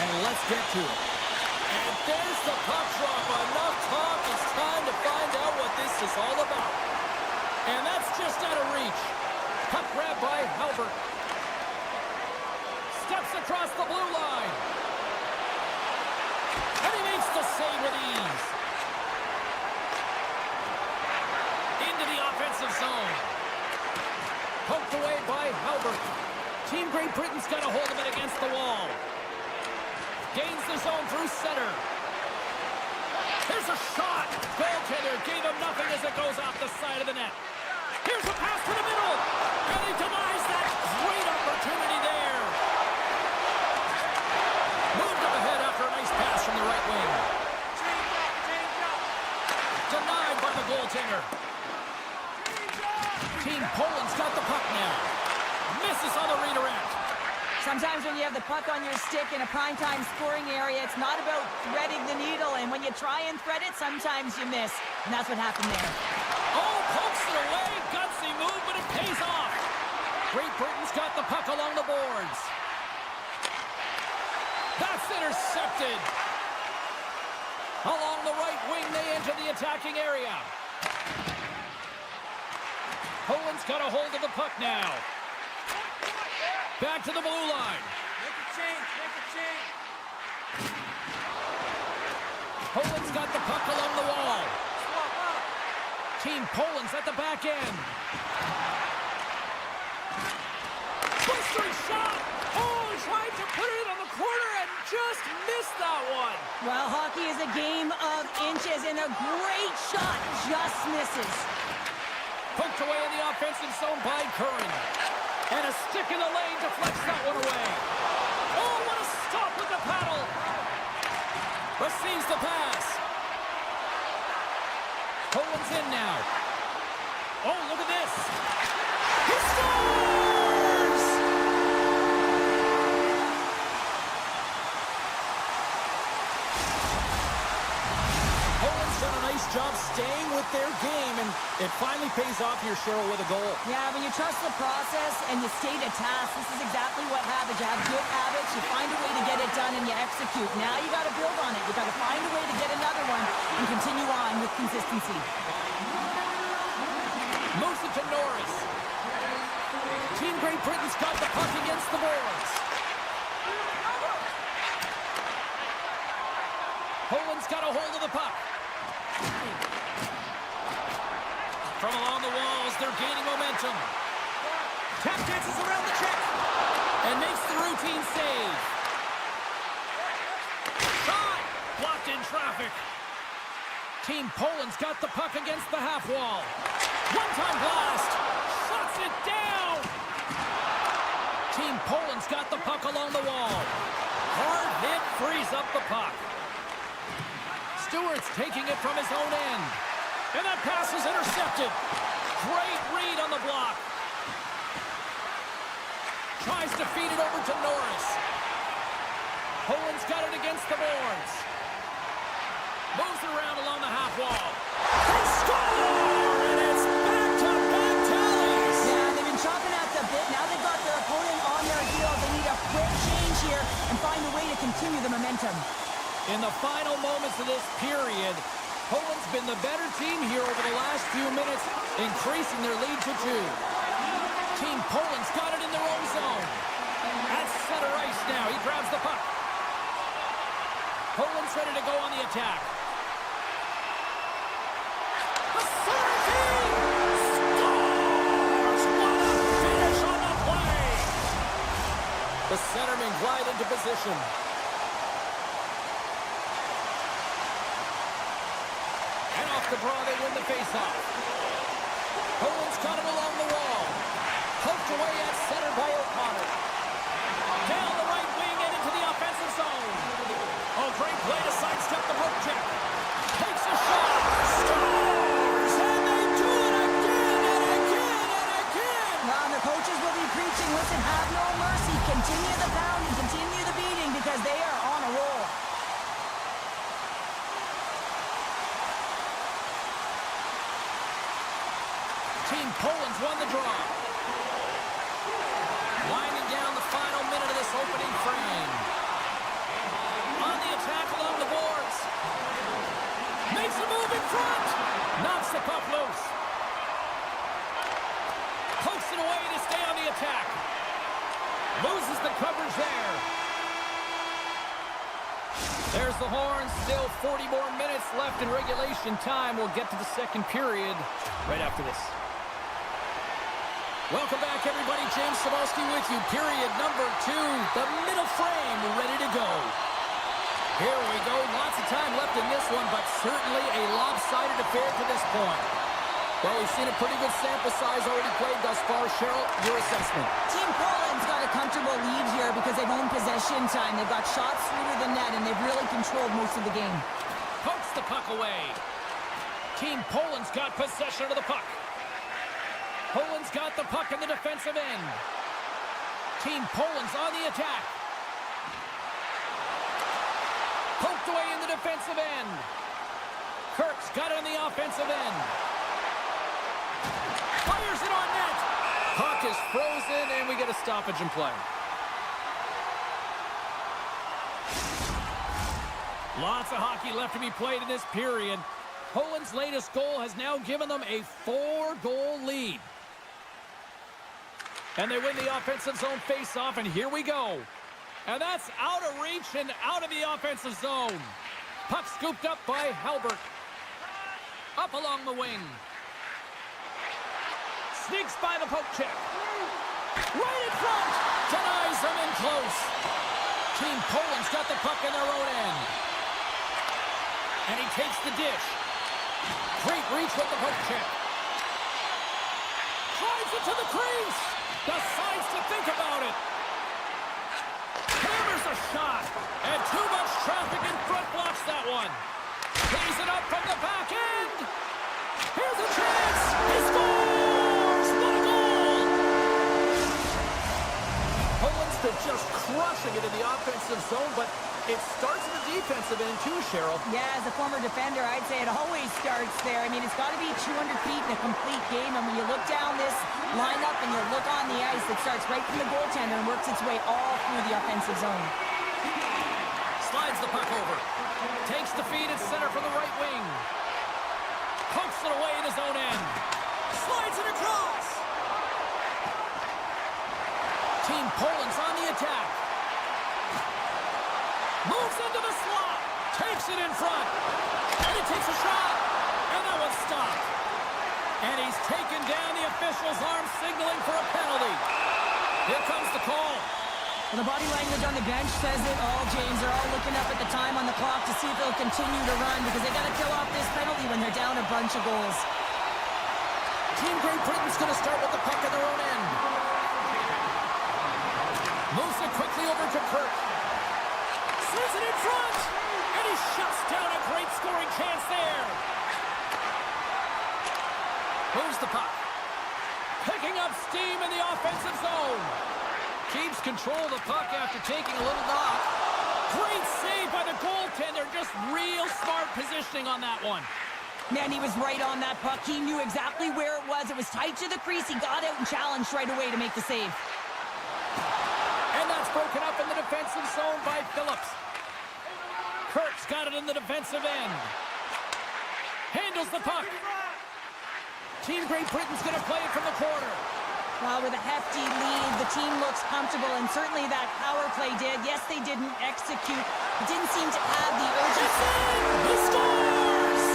[SPEAKER 1] And let's get to it. And there's the puck drop. Enough talk. It's time to find out what this is all about. And that's just out of reach. Puck grab by Halbert. Steps across the blue line. And he makes the save with ease. Into the offensive zone. Poked away by Halbert. Team Great Britain's got a hold of it against the wall. Gains the zone through center. Here's a shot. Goaltender gave him nothing as it goes off the side of the net. Here's a pass to the middle. And he denies that great opportunity there. Moved up ahead after a nice pass from the right wing. Denied by the goaltender. Team Poland's got the puck now. Misses on the redirect.
[SPEAKER 2] Sometimes when you have the puck on your stick in a primetime scoring area, it's not about threading the needle. And when you try and thread it, sometimes you miss. And that's what happened there.
[SPEAKER 1] Oh, pokes it away. Gutsy move, but it pays off. Great Britain's got the puck along the boards. That's intercepted. Along the right wing, they enter the attacking area. Poland's got a hold of the puck now. Back to the blue line.
[SPEAKER 3] Make a change.
[SPEAKER 1] Poland's got the puck along the wall. Team Poland's at the back end. Blistering shot. Oh, tried to put it on the corner and just missed that one.
[SPEAKER 2] Well, hockey is a game of inches, and a great shot just misses.
[SPEAKER 1] Poked away in the offensive zone by Curran. And a stick in the lane deflects that one away. Oh, what a stop with the paddle. Receives the pass. Poland's in now. Oh, look at this. He scores! Poland's done a nice job staying with their game, and it finally pays off here, Cheryl, with a goal.
[SPEAKER 2] Yeah, when you trust the process and you stay to task, this is exactly what happens. You have good habits, you find a way to get it done, and you execute. Now you got to build on it. You got to find a way to get another one and continue on with consistency.
[SPEAKER 1] Moves it to Norris. Team Great Britain's got the puck against the boards. Poland's got a hold of the puck. From along the walls, they're gaining momentum. Tap dances around the check. And makes the routine save. Shot! Blocked in traffic. Team Poland's got the puck against the half wall. One-time blast. Shuts it down. Team Poland's got the puck along the wall. Hard hit frees up the puck. Stewart's taking it from his own end. And that pass is intercepted. Great read on the block. Tries to feed it over to Norris. Poland's got it against the boards. Moves it around along the half wall. They score! And it's back-to-back tallies.
[SPEAKER 2] Yeah, they've been chopping at the bit. Now they've got their opponent on their heels. They need a quick change here and find a way to continue the momentum.
[SPEAKER 1] In the final moments of this period, Poland's been the better team here over the last few minutes, increasing their lead to 2. Team Poland's got it in their own zone. At center ice now. He grabs the puck. Poland's ready to go on the attack. The center team scores! What a finish on the play! The centermen glide into position. The draw, they win the faceoff. Poland's got it along the wall. Poked away at center by O'Connor. Down the right wing and into the offensive zone. Oh, great play to sidestep the poke check. Takes a shot. Scores! And they do it again and again and again.
[SPEAKER 2] Well, the coaches will be preaching, listen, have no mercy. Continue the pounding, continue the beating, because they are on a roll.
[SPEAKER 1] Team Poland's won the draw. Winding down the final minute of this opening frame. On the attack along the boards. Makes a move in front. Knocks the puck loose. Pokes it away to stay on the attack. Loses the coverage there. There's the horn. Still 40 more minutes left in regulation time. We'll get to the second period right after this. Welcome back, everybody. James Cebulski with you. Period number 2. The middle frame ready to go. Here we go. Lots of time left in this one, but certainly a lopsided affair to this point. Well, we've seen a pretty good sample size already played thus far. Cheryl, your assessment.
[SPEAKER 2] Team Poland's got a comfortable lead here because they've owned possession time. They've got shots through to the net, and they've really controlled most of the game.
[SPEAKER 1] Pokes the puck away. Team Poland's got possession of the puck. Poland's got the puck in the defensive end. Team Poland's on the attack. Poked away in the defensive end. Kirk's got it on the offensive end. Fires it on net. Puck is frozen, and we get a stoppage in play. Lots of hockey left to be played in this period. Poland's latest goal has now given them a 4-goal lead. And they win the offensive zone face-off, and here we go. And that's out of reach and out of the offensive zone. Puck scooped up by Halbert. Up along the wing. Sneaks by the poke check. Right in front. Denies them in close. Team Poland's got the puck in their own end. And he takes the dish. Great reach with the poke check. Drives it to the crease. Decides to think about it. Hammers a shot. And too much traffic in front blocks that one. Plays it up from the back end. Here's a chance. He scores. What a goal. Poland's been just crushing it in the offensive zone, but it starts in the defensive end too, Cheryl.
[SPEAKER 2] Yeah, as a former defender, I'd say it always starts there. I mean, it's got to be 200 feet in a complete game, and when you look down this lineup and you look on the ice, it starts right from the goaltender and works its way all through the offensive zone.
[SPEAKER 1] Slides the puck over. Takes the feed at center from the right wing. Pokes it away in his own end. Slides it across. Team Poland's on the attack. Moves into the slot. Takes it in front. And he takes a shot. And that one's stopped. And he's taken down. The official's arm signaling for a penalty. Here comes the call.
[SPEAKER 2] Well, the body language on the bench says it all, James. They're all looking up at the time on the clock to see if they'll continue to run because they got to kill off this penalty when they're down a bunch of goals.
[SPEAKER 1] Team Great Britain's going to start with the puck at their own end. Moves it quickly over to Kirk. Sends it in front. And he shuts down a great scoring chance there. Moves the puck. Picking up steam in the offensive zone. Keeps control of the puck after taking a little knock. Great save by the goaltender. Just real smart positioning on that one.
[SPEAKER 2] Man, he was right on that puck. He knew exactly where it was. It was tight to the crease. He got out and challenged right away to make the save.
[SPEAKER 1] And that's broken up in the defensive zone by Phillips. Kirk's got it in the defensive end. Handles the puck. Team Great Britain's going to play it from the corner.
[SPEAKER 2] Well, with a hefty lead, the team looks comfortable, and certainly that power play did. Yes, they didn't execute. It didn't seem to have the urgency.
[SPEAKER 1] He scores!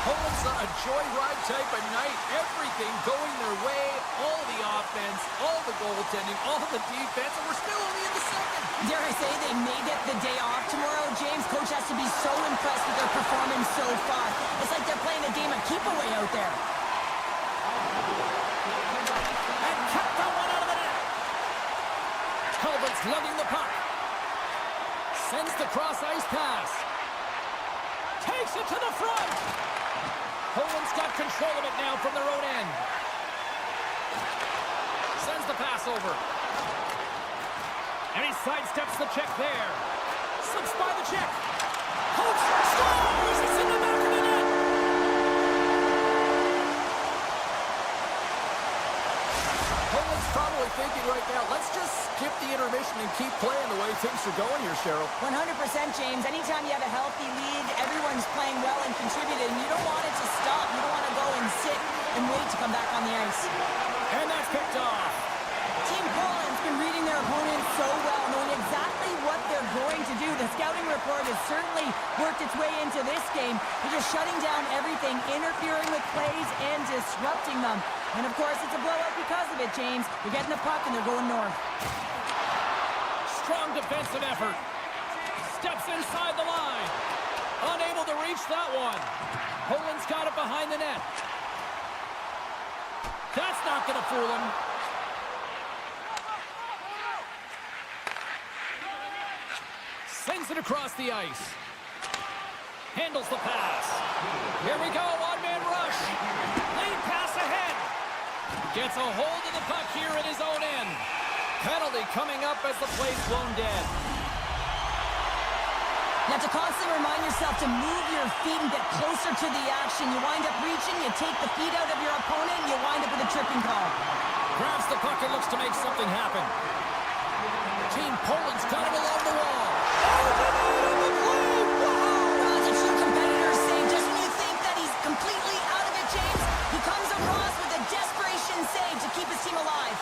[SPEAKER 1] Poland's a joyride type of night. Everything going their way. All the offense, all the goaltending, all the defense, and we're still only in the second.
[SPEAKER 2] Dare I say they may get the day off tomorrow, James. Coach has to be so impressed with their performance so far. It's like they're playing a game of keep-away out there.
[SPEAKER 1] And kept that one out of the net. Halbert's lugging the puck. Sends the cross-ice pass. Takes it to the front. Poland's got control of it now from their own end. Sends the pass over. And he sidesteps the check there. Slips by the check. Hopes, scores!
[SPEAKER 3] thinking right now, let's just skip the intermission and keep playing the way things are going here, Cheryl.
[SPEAKER 2] 100%, James. Anytime you have a healthy lead, everyone's playing well and contributed, and you don't want it to stop. You don't want to go and sit and wait to come back on the ice.
[SPEAKER 1] And that's picked off.
[SPEAKER 2] Team Poland's been reading their opponents so well, knowing exactly what they're going to do. The scouting report has certainly worked its way into this game. They're just shutting down everything, interfering with plays, and disrupting them. And, of course, it's a blowout because of it, James. They're getting the puck, and they're going north.
[SPEAKER 1] Strong defensive effort. Steps inside the line. Unable to reach that one. Poland's got it behind the net. That's not going to fool him. Sends it across the ice. Handles the pass. Here we go, one-man rush. Lead pass ahead. Gets a hold of the puck here at his own end. Penalty coming up as the play's blown dead.
[SPEAKER 2] You have to constantly remind yourself to move your feet and get closer to the action. You wind up reaching, you take the feet out of your opponent, and you wind up with a tripping call.
[SPEAKER 1] Grabs the puck and looks to make something happen. Team Poland's got it along the wall.
[SPEAKER 2] That's a true competitor's save. Just when you think that he's completely out of it, James, he comes across with a desperation save to keep his team alive.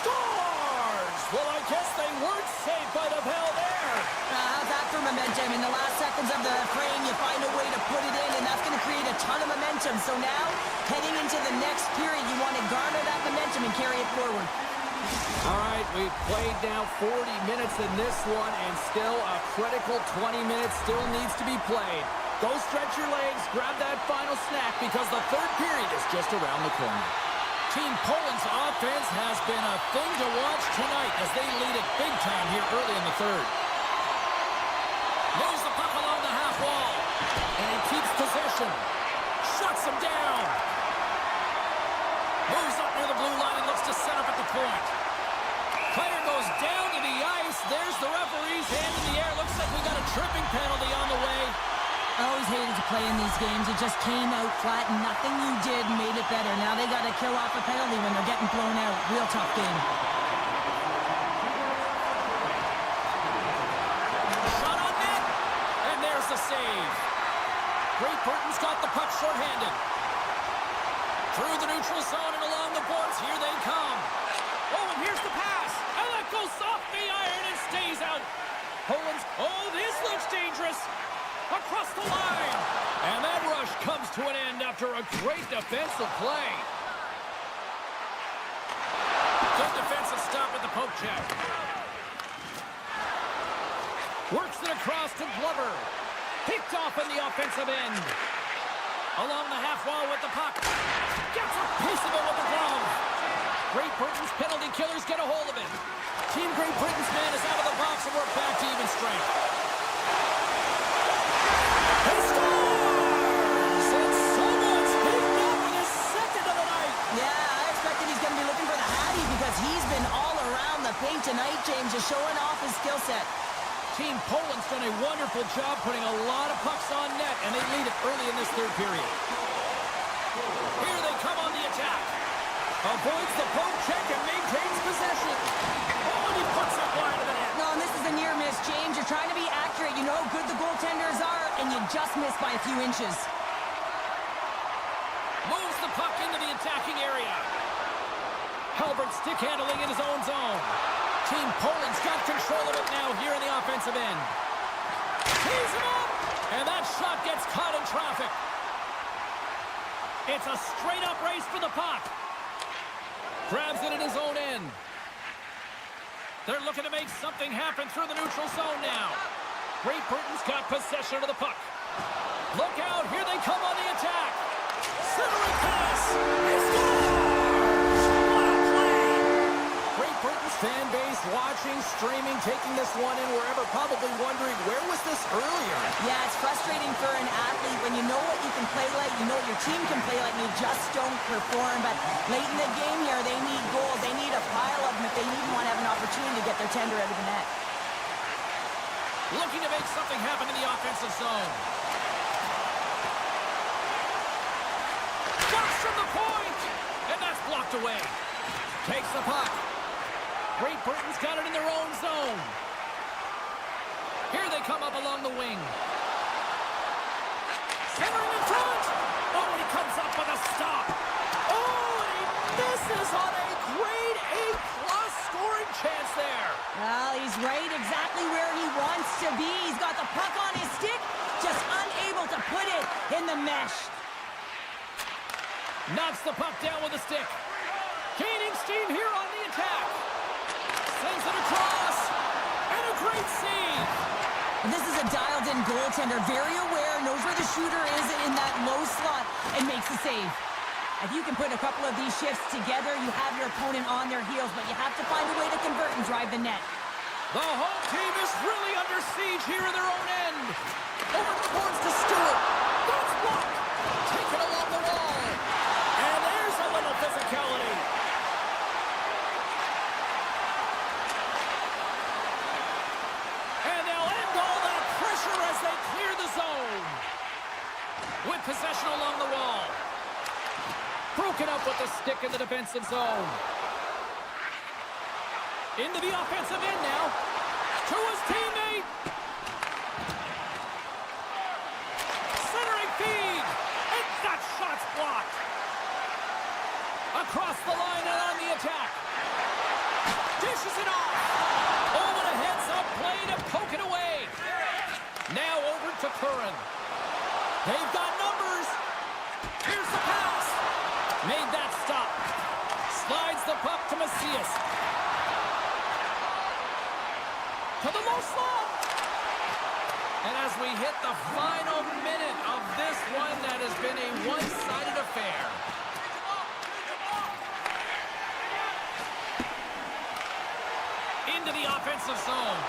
[SPEAKER 1] Scores! Well, I guess they weren't saved by the bell there.
[SPEAKER 2] How's that for momentum? In the last seconds of the frame, you find a way to put it in, and that's going to create a ton of momentum. So now, heading into the next period, you want to garner that momentum and carry it forward.
[SPEAKER 1] All right, we've played now 40 minutes in this one, and still a critical 20 minutes still needs to be played. Go stretch your legs, grab that final snack, because the third period is just around the corner. Team Poland's offense has been a thing to watch tonight as they lead it big time here early in the third. Moves the puck along the half wall, and he keeps possession. Shuts him down. Moves up near the blue line and looks to set up at the point. Player goes down to the ice. There's the referee's hand in the air. Looks like we got a tripping penalty on the way.
[SPEAKER 2] I always hated to play in these games. It just came out flat, and nothing you did made it better. Now they got to kill off a penalty when they're getting blown out. Real tough game.
[SPEAKER 1] Shot on net, and there's the save. Great Britain's got the puck shorthanded. Through the neutral zone and along the boards, here they come. Oh, and here's the pass. And that goes off the iron and stays out. Poland's, oh, this looks dangerous. Across the line. And that rush comes to an end after a great defensive play. Good defensive stop at the poke check. Works it across to Glover. Picked off in the offensive end. Along the half wall with the puck. Gets a piece of it with the glove. Great Britain's penalty killers get a hold of it. Team Great Britain's man is out of the box and we're back to even strength. He scores! And someone's picked up with his second of the night.
[SPEAKER 2] Yeah, I expected he's going to be looking for the Hattie because he's been all around the paint tonight, James, just showing off his skill set.
[SPEAKER 1] Team Poland's done a wonderful job putting a lot of pucks on net, and they lead it early in this third period. Here they come on the attack. Avoids the poke check and maintains possession. Oh, and he puts it wide of the net.
[SPEAKER 2] No, and this is a near miss, James. You're trying to be accurate. You know how good the goaltenders are, and you just miss by a few inches.
[SPEAKER 1] Moves the puck into the attacking area. Halbert stick handling in his own zone. Team Poland's got control of it now here in the offensive end. Tees him up! And that shot gets caught in traffic. It's a straight-up race for the puck. Grabs it in his own end. They're looking to make something happen through the neutral zone now. Great Britain's got possession of the puck. Look out, here they come on the attack. Centering pass. He scores! What a play! Great Britain's fan base watching, streaming, taking this one in wherever, probably wondering, where was this earlier?
[SPEAKER 2] Yeah, it's frustrating for an athlete when you know what you can play like, you know what your team can play like, and you just don't perform. But late in the game here, they need goals. They need a pile of them if they even want to have an opportunity to get their tender out of the net.
[SPEAKER 1] Looking to make something happen in the offensive zone. Shots from the point! And that's blocked away. Takes the puck. Great Britain's got it in their own zone. Here they come up along the wing. Centering in front. Oh, and he comes up with a stop. Oh, and he misses on a grade A-plus scoring chance there.
[SPEAKER 2] Well, he's right exactly where he wants to be. He's got the puck on his stick, just unable to put it in the mesh.
[SPEAKER 1] Knocks the puck down with a stick. Gaining steam here on the attack. Sends it across. And a great save.
[SPEAKER 2] This is a dialed-in goaltender, very aware, knows where the shooter is in that low slot, and makes the save. If you can put a couple of these shifts together, you have your opponent on their heels, but you have to find a way to convert and drive the net.
[SPEAKER 1] The home team is really under siege here in their own end. Over the boards to Stewart. That's blocked. Taken along the wall. And there's a little physicality. And they'll end all that pressure as they clear the zone. With possession along the wall. Broken up with the stick in the defensive zone. Into the offensive end now. To his teammate. Centering feed. And that shot's blocked. Across the line and on the attack. Dishes it off. Oh, and a heads-up play to poke it away. Now over to Curran. They've got numbers. Here's the pass. Made that stop. Slides the puck to Macias. To the low slot. And as we hit the final minute of this one, that has been a one-sided affair. Into the offensive zone.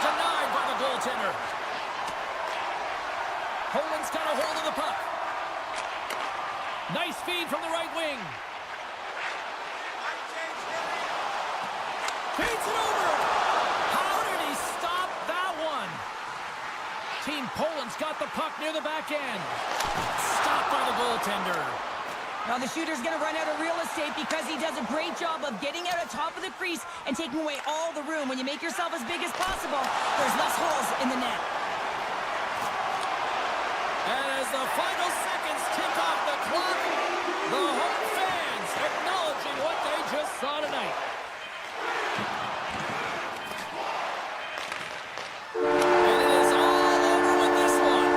[SPEAKER 1] Denied by the goaltender. Poland's got a hold of the puck. Nice feed from the right wing. Feeds it over. How did he stop that one? Team Poland's got the puck near the back end. Stopped by the goaltender.
[SPEAKER 2] Now the shooter's going to run out of real estate because he does a great job of getting out of top of the crease and taking away all the room. When you make yourself as big as possible, there's less holes in the net.
[SPEAKER 1] And as the final seconds tick off the clock, the home fans acknowledging what they just saw tonight. And it is all over with this one.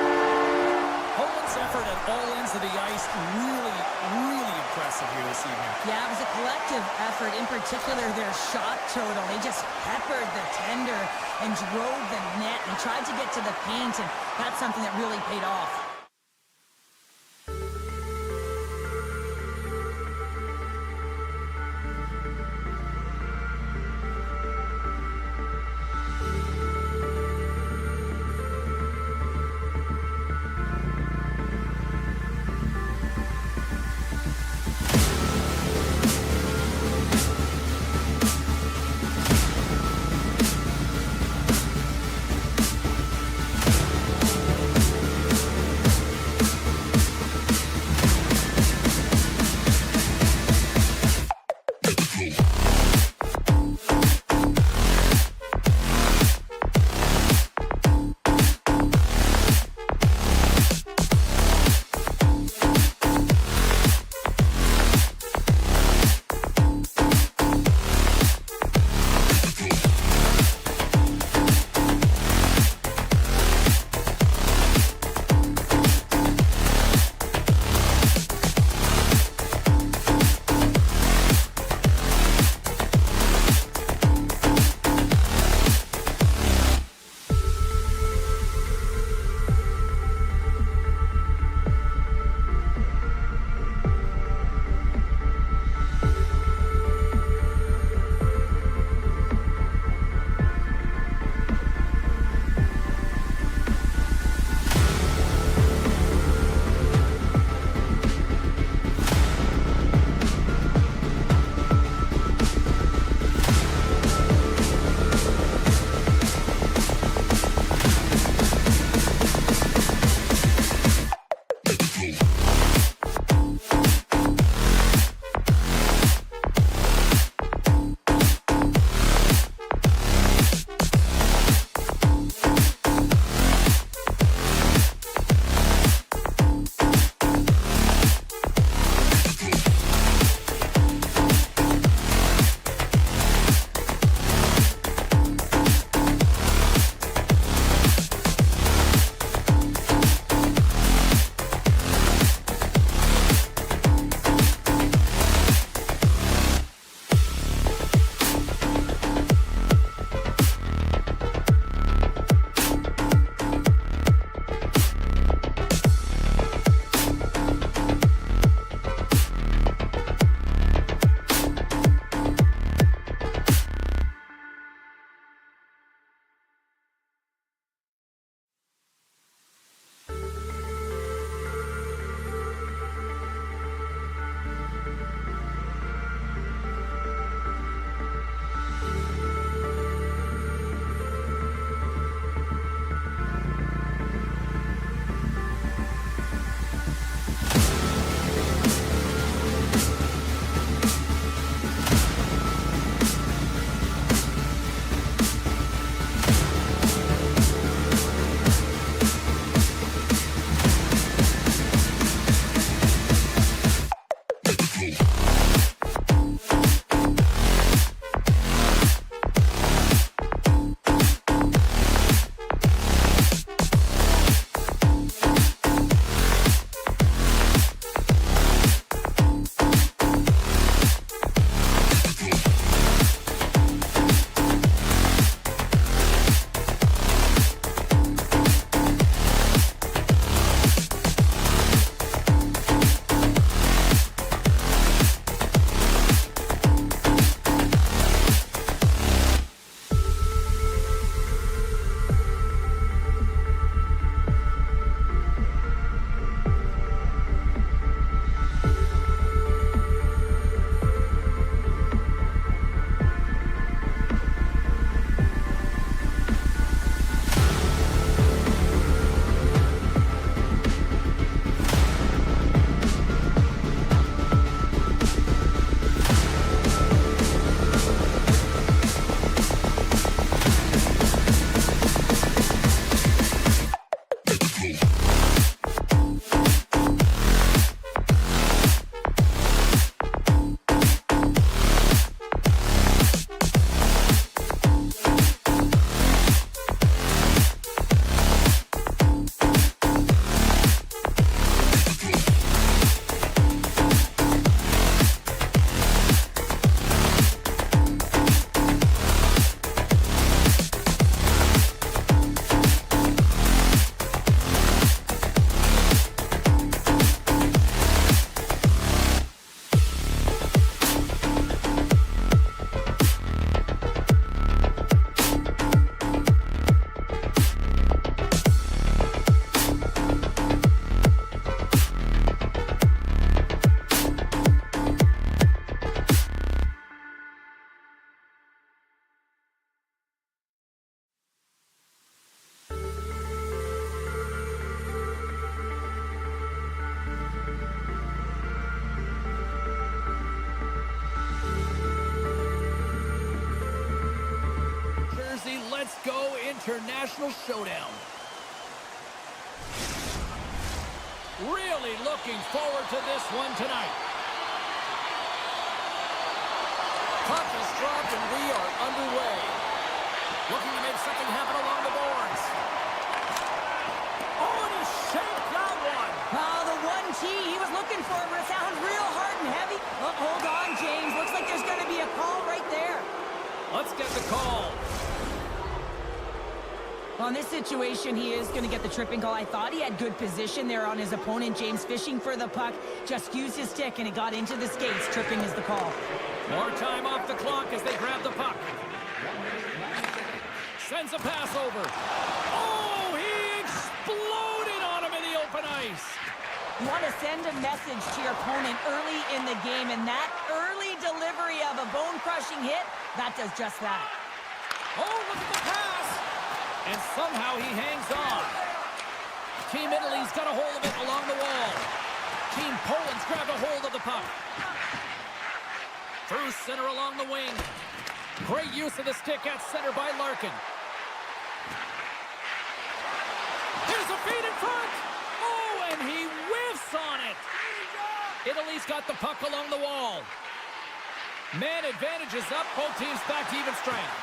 [SPEAKER 1] Poland's effort at all ends of the ice really impressive here this evening.
[SPEAKER 2] Yeah, it was a collective effort, in particular their shot total. They just peppered the tender and drove the net and tried to get to the paint, and that's something that really paid off.
[SPEAKER 1] Let's go international showdown. Really looking forward to this one tonight. Puck is dropped and we are underway. Looking to make something happen along the boards. Oh, and he shaped that one.
[SPEAKER 2] Oh, the 1T he was looking for sounds real hard and heavy. Oh, hold on, James. Looks like there's going to be a call right there.
[SPEAKER 1] Let's get the call.
[SPEAKER 2] Well, in this situation, he is going to get the tripping call. I thought he had good position there on his opponent. James fishing for the puck. Just used his stick, and it got into the skates. Tripping is the call.
[SPEAKER 1] More time off the clock as they grab the puck. Sends a pass over. Oh, he exploded on him in the open ice.
[SPEAKER 2] You want to send a message to your opponent early in the game, and that early delivery of a bone-crushing hit, that does just that.
[SPEAKER 1] Oh, look at the pass. And somehow he hangs on. Team Italy's got a hold of it along the wall. Team Poland's grabbed a hold of the puck. Through center along the wing. Great use of the stick at center by Larkin. Here's a feed in front. Oh, and he whiffs on it. Italy's got the puck along the wall. Man advantage is up. Both teams back to even strength.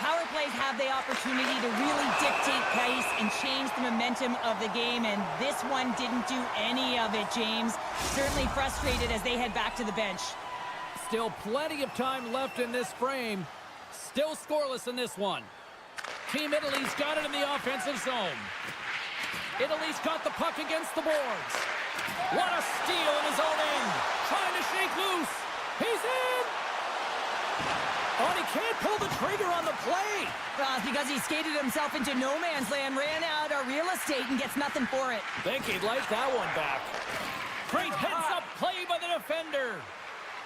[SPEAKER 2] Power plays have the opportunity to really dictate pace and change the momentum of the game, and this one didn't do any of it, James. Certainly frustrated as they head back to the bench.
[SPEAKER 1] Still plenty of time left in this frame. Still scoreless in this one. Team Italy's got it in the offensive zone. Italy's got the puck against the boards. What a steal in his own end. Trying to shake loose. He's in! Oh, and he can't pull the trigger on the play.
[SPEAKER 2] Because he skated himself into no man's land, ran out of real estate, and gets nothing for it.
[SPEAKER 1] Think he'd like that one back. Great heads-up play by the defender.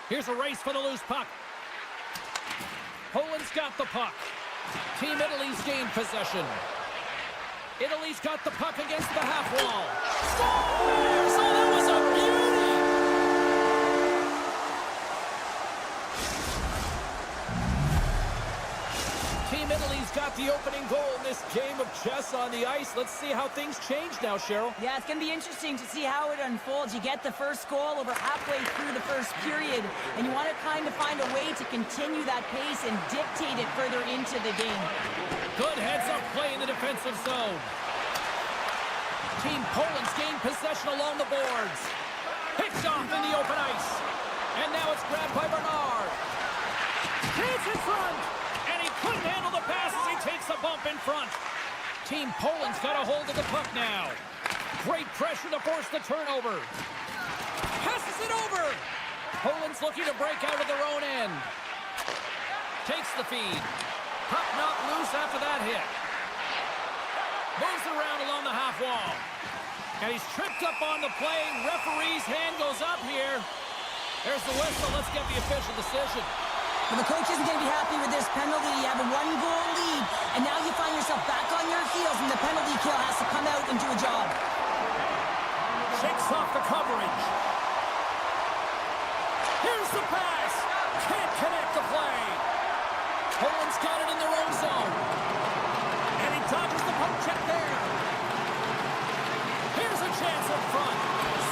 [SPEAKER 1] Here's a race for the loose puck. Poland's got the puck. Team Italy's gained possession. Italy's got the puck against the half wall. Scores! Oh, that was a beauty! Team Italy's got the opening goal in this game of chess on the ice. Let's see how things change now, Cheryl.
[SPEAKER 2] Yeah, it's going to be interesting to see how it unfolds. You get the first goal over halfway through the first period, and you want to kind of find a way to continue that pace and dictate it further into the game.
[SPEAKER 1] Good heads-up play in the defensive zone. Team Poland's gained possession along the boards. Picked off in the open ice. And now it's grabbed by Bernard. Chance in front. And he couldn't handle the pass as he takes a bump in front. Team Poland's got a hold of the puck now. Great pressure to force the turnover. Passes it over. Poland's looking to break out of their own end. Takes the feed. Puck knocked loose after that hit. Moves around along the half wall. And he's tripped up on the play. Referee's hand goes up here. There's the whistle. Let's get the official decision.
[SPEAKER 2] Well, the coach isn't going to be happy with this penalty. You have a one-goal lead, and now you find yourself back on your heels, and the penalty kill has to come out and do a job.
[SPEAKER 1] Shakes off the coverage. Here's the pass. Can't connect the play. Poland's got it in their own zone. And he dodges the poke check there. Here's a chance up front.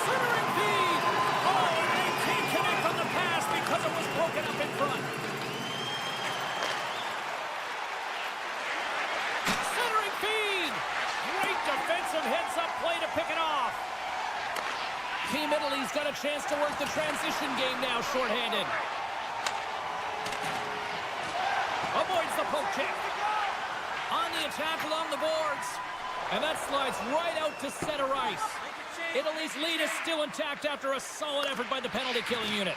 [SPEAKER 1] Centering feed. Oh, and they can't connect on the pass because it was broken up in front. Centering feed. Great defensive heads-up play to pick it off. Team Italy's got a chance to work the transition game now, shorthanded. Avoids the poke check. On the attack along the boards. And that slides right out to center ice. Italy's lead is still intact after a solid effort by the penalty-killing unit.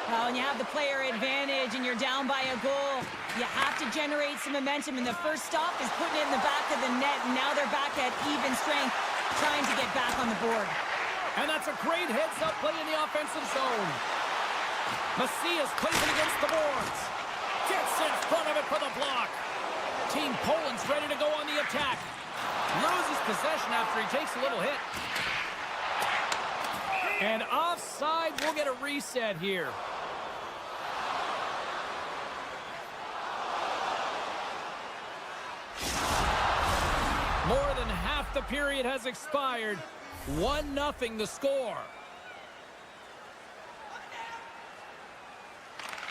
[SPEAKER 2] Well, when you have the player advantage and you're down by a goal, you have to generate some momentum, and the first stop is putting it in the back of the net, and now they're back at even strength, trying to get back on the board.
[SPEAKER 1] And that's a great heads-up play in the offensive zone. Macias plays it against the boards. Gets in front of it for the block. Team Poland's ready to go on the attack. Loses possession after he takes a little hit. And offside, we'll get a reset here. More than half the period has expired. 1-0 the score.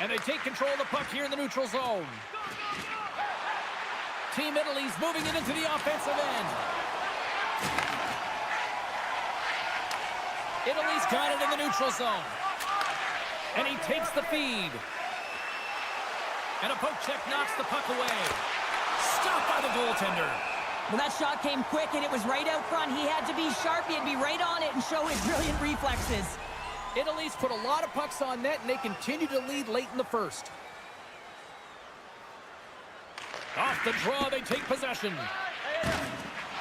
[SPEAKER 1] And they take control of the puck here in the neutral zone. Team Italy's moving it into the offensive end. Italy's got it in the neutral zone. And he takes the feed. And a poke check knocks the puck away. Stopped by the goaltender.
[SPEAKER 2] Well, that shot came quick, and it was right out front. He had to be sharp. He had to be right on it and show his brilliant reflexes.
[SPEAKER 1] Italy's put a lot of pucks on net, and they continue to lead late in the first. Off the draw, they take possession.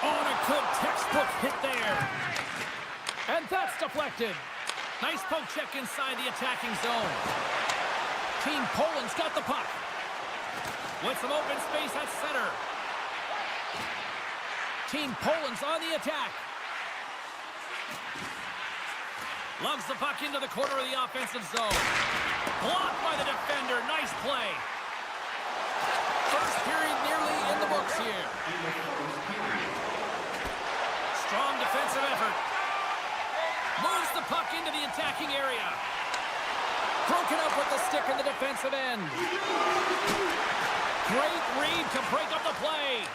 [SPEAKER 1] Oh, and a good textbook hit there. And that's deflected. Nice poke check inside the attacking zone. Team Poland's got the puck. With some open space at center. Team Poland's on the attack. Loves the puck into the corner of the offensive zone. Blocked by the defender. Nice play. First period nearly in the books here. Strong defensive effort. Moves the puck into the attacking area. Broken up with the stick in the defensive end. Great read to break up the play.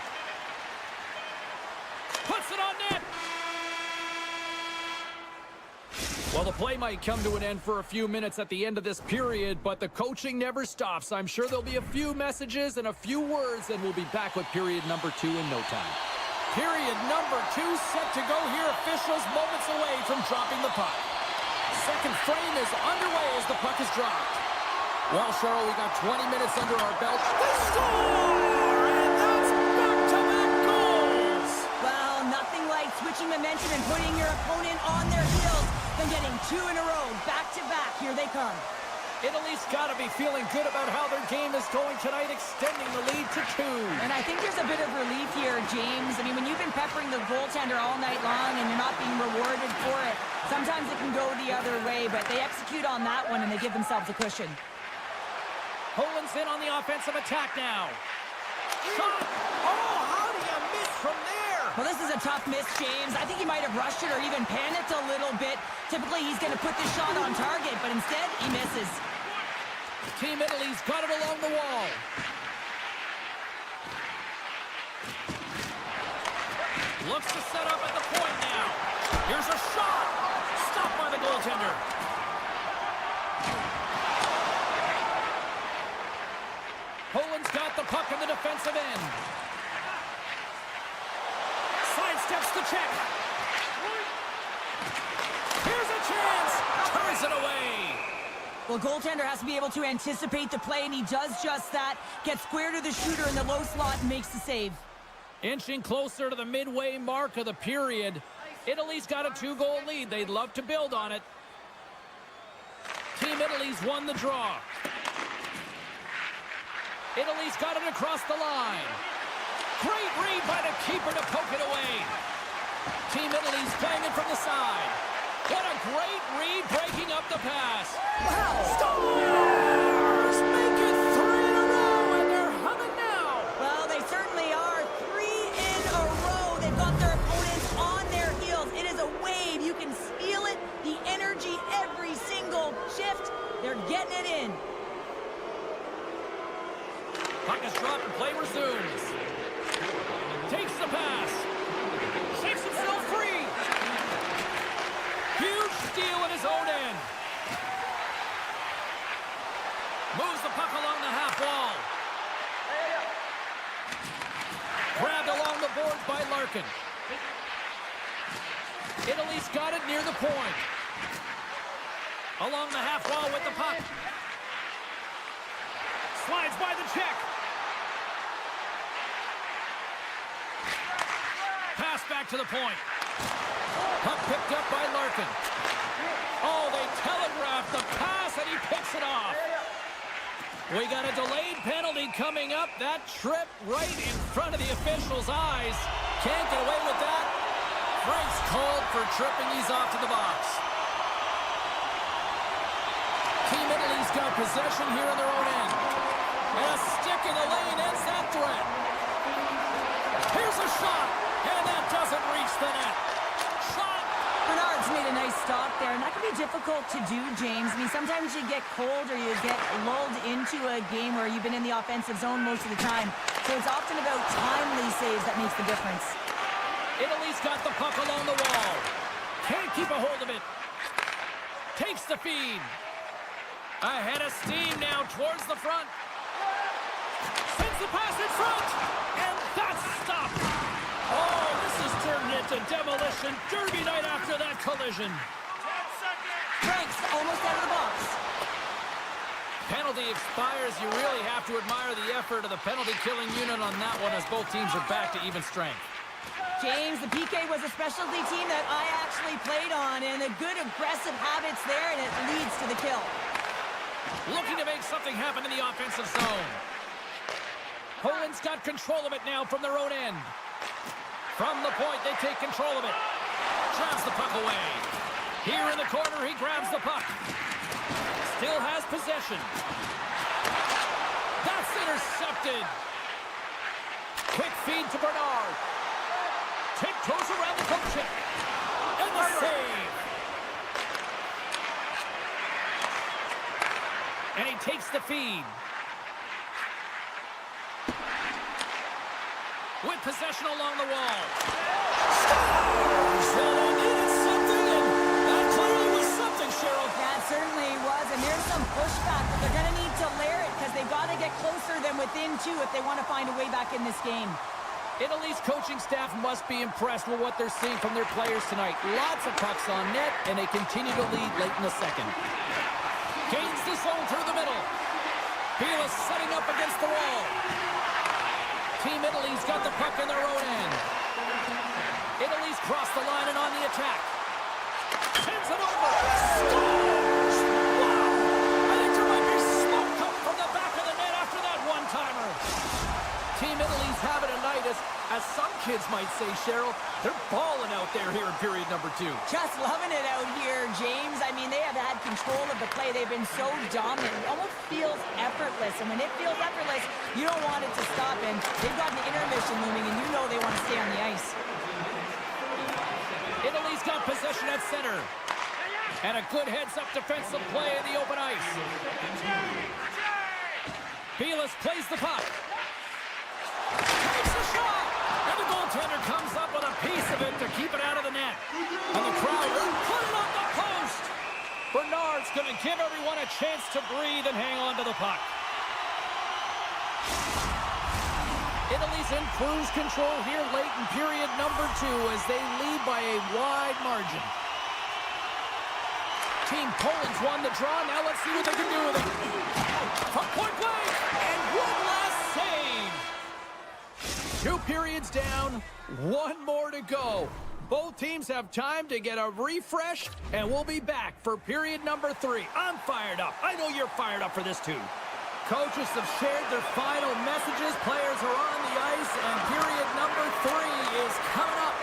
[SPEAKER 1] Puts it on net. Well, the play might come to an end for a few minutes at the end of this period, but the coaching never stops. I'm sure there'll be a few messages and a few words, and we'll be back with period number 2 in no time. Period number 2 set to go here. Officials moments away from dropping the puck. Second frame is underway as the puck is dropped. Well, Cheryl, we got 20 minutes under our belt. They score! And that's back-to-back goals!
[SPEAKER 2] Well, nothing like switching momentum and putting your opponent on their heels than getting 2 in a row. Back-to-back. Here they come.
[SPEAKER 1] Italy's got to be feeling good about how their game is going tonight, extending the lead to 2.
[SPEAKER 2] And I think there's a bit of relief here, James. I mean, when you've been peppering the goaltender all night long and you're not being rewarded for it, sometimes it can go the other way, but they execute on that one and they give themselves a cushion.
[SPEAKER 1] Poland's in on the offensive attack now. Shot! Oh, how do you miss from there?
[SPEAKER 2] Well, this is a tough miss, James. I think he might have rushed it or even panicked a little bit. Typically, he's going to put the shot on target, but instead, he misses.
[SPEAKER 1] Team Italy's got it along the wall. Looks to set up at the point now. Here's a shot. Stopped by the goaltender. Poland's got the puck in the defensive end. Sidesteps the check. Here's a chance. Turns it away.
[SPEAKER 2] Well, goaltender has to be able to anticipate the play, and he does just that. Gets square to the shooter in the low slot and makes the save.
[SPEAKER 1] Inching closer to the midway mark of the period. Italy's got a 2-goal lead. They'd love to build on it. Team Italy's won the draw. Italy's got it across the line. Great read by the keeper to poke it away. Team Italy's playing it from the side. What a great read breaking up the pass.
[SPEAKER 2] Wow!
[SPEAKER 1] Stars make it 3 in a row, and they're humming now.
[SPEAKER 2] Well, they certainly are. 3 in a row. They've got their opponents on their heels. It is a wave. You can feel it. The energy every single shift. They're getting it in.
[SPEAKER 1] Puck is dropped and play resumes. Takes the pass. Shakes himself free. Huge steal at his own end. Moves the puck along the half wall. Grabbed along the boards by Larkin. Italy's got it near the point. Along the half wall with the puck. Slides by the check. Pass back to the point. Puck picked up by Larkin. Oh, they telegraphed the pass, and he picks it off. We got a delayed penalty coming up. That trip right in front of the official's eyes. Can't get away with that. Frank's called for tripping. He's off to the box. Team Italy's got possession here in their own end. And a stick in the lane ends that threat. Here's a shot.
[SPEAKER 2] stop there, and that can be difficult to do, James. I mean, sometimes you get cold or you get lulled into a game where you've been in the offensive zone most of the time. So it's often about timely saves that makes the difference.
[SPEAKER 1] Italy's got the puck along the wall. Can't keep a hold of it. Takes the feed. Ahead of steam now towards the front. Sends the pass in front. And that's stopped. Oh, this has turned into demolition derby night after that collision.
[SPEAKER 3] 10 seconds.
[SPEAKER 2] Frank's almost out of the box.
[SPEAKER 1] Penalty expires. You really have to admire the effort of the penalty-killing unit on that one as both teams are back to even strength.
[SPEAKER 2] James, the PK was a specialty team that I actually played on, and the good aggressive habits there, and it leads to the kill.
[SPEAKER 1] Looking to make something happen in the offensive zone. Poland's got control of it now from their own end. From the point, they take control of it. Drives the puck away. Here in the corner, he grabs the puck. Still has possession. That's intercepted. Quick feed to Bernard. Tiptoes around the coach check. And the save. And he takes the feed. With possession along the wall. Scores! And they needed something, and that clearly was something, Cheryl.
[SPEAKER 2] That certainly was, and there's some pushback, but they're going to need to layer it because they've got to get closer than within two if they want to find a way back in this game.
[SPEAKER 1] Italy's coaching staff must be impressed with what they're seeing from their players tonight. Lots of pucks on net, and they continue to lead late in the second. Gains the zone through the middle. Pila setting up against the wall. Team Italy's got the puck in their own end. Italy's crossed the line and on the attack. Sends it over. Scores! Wow! I think there might be smoke coming from the back of the net after that one-timer. Team Italy's having a night, as some kids might say, Cheryl. They're balling out there here in period number 2.
[SPEAKER 2] Just loving it out here, James. I mean, they have had control of the play. They've been so dominant. It almost feels effortless. And when it feels effortless, you don't want it to stop. And they've got an intermission looming, and you know they want to stay on the ice.
[SPEAKER 1] Italy's got possession at center. And a good heads-up defensive play in the open ice. Pilas plays the puck. Takes a shot! And the goaltender comes up with a piece of it to keep it out of the net. And the crowd will put it on the post! Bernard's going to give everyone a chance to breathe and hang on to the puck. Italy's in cruise control here late in period number 2 as they lead by a wide margin. Team Poland's won the draw. Now let's see what they can do with it. From point blank, and one last save. 2 periods down, 1 more to go. Both teams have time to get a refresh, and we'll be back for period number 3. I'm fired up. I know you're fired up for this too. Coaches have shared their final messages. Players are on the ice, and period number 3 is coming up.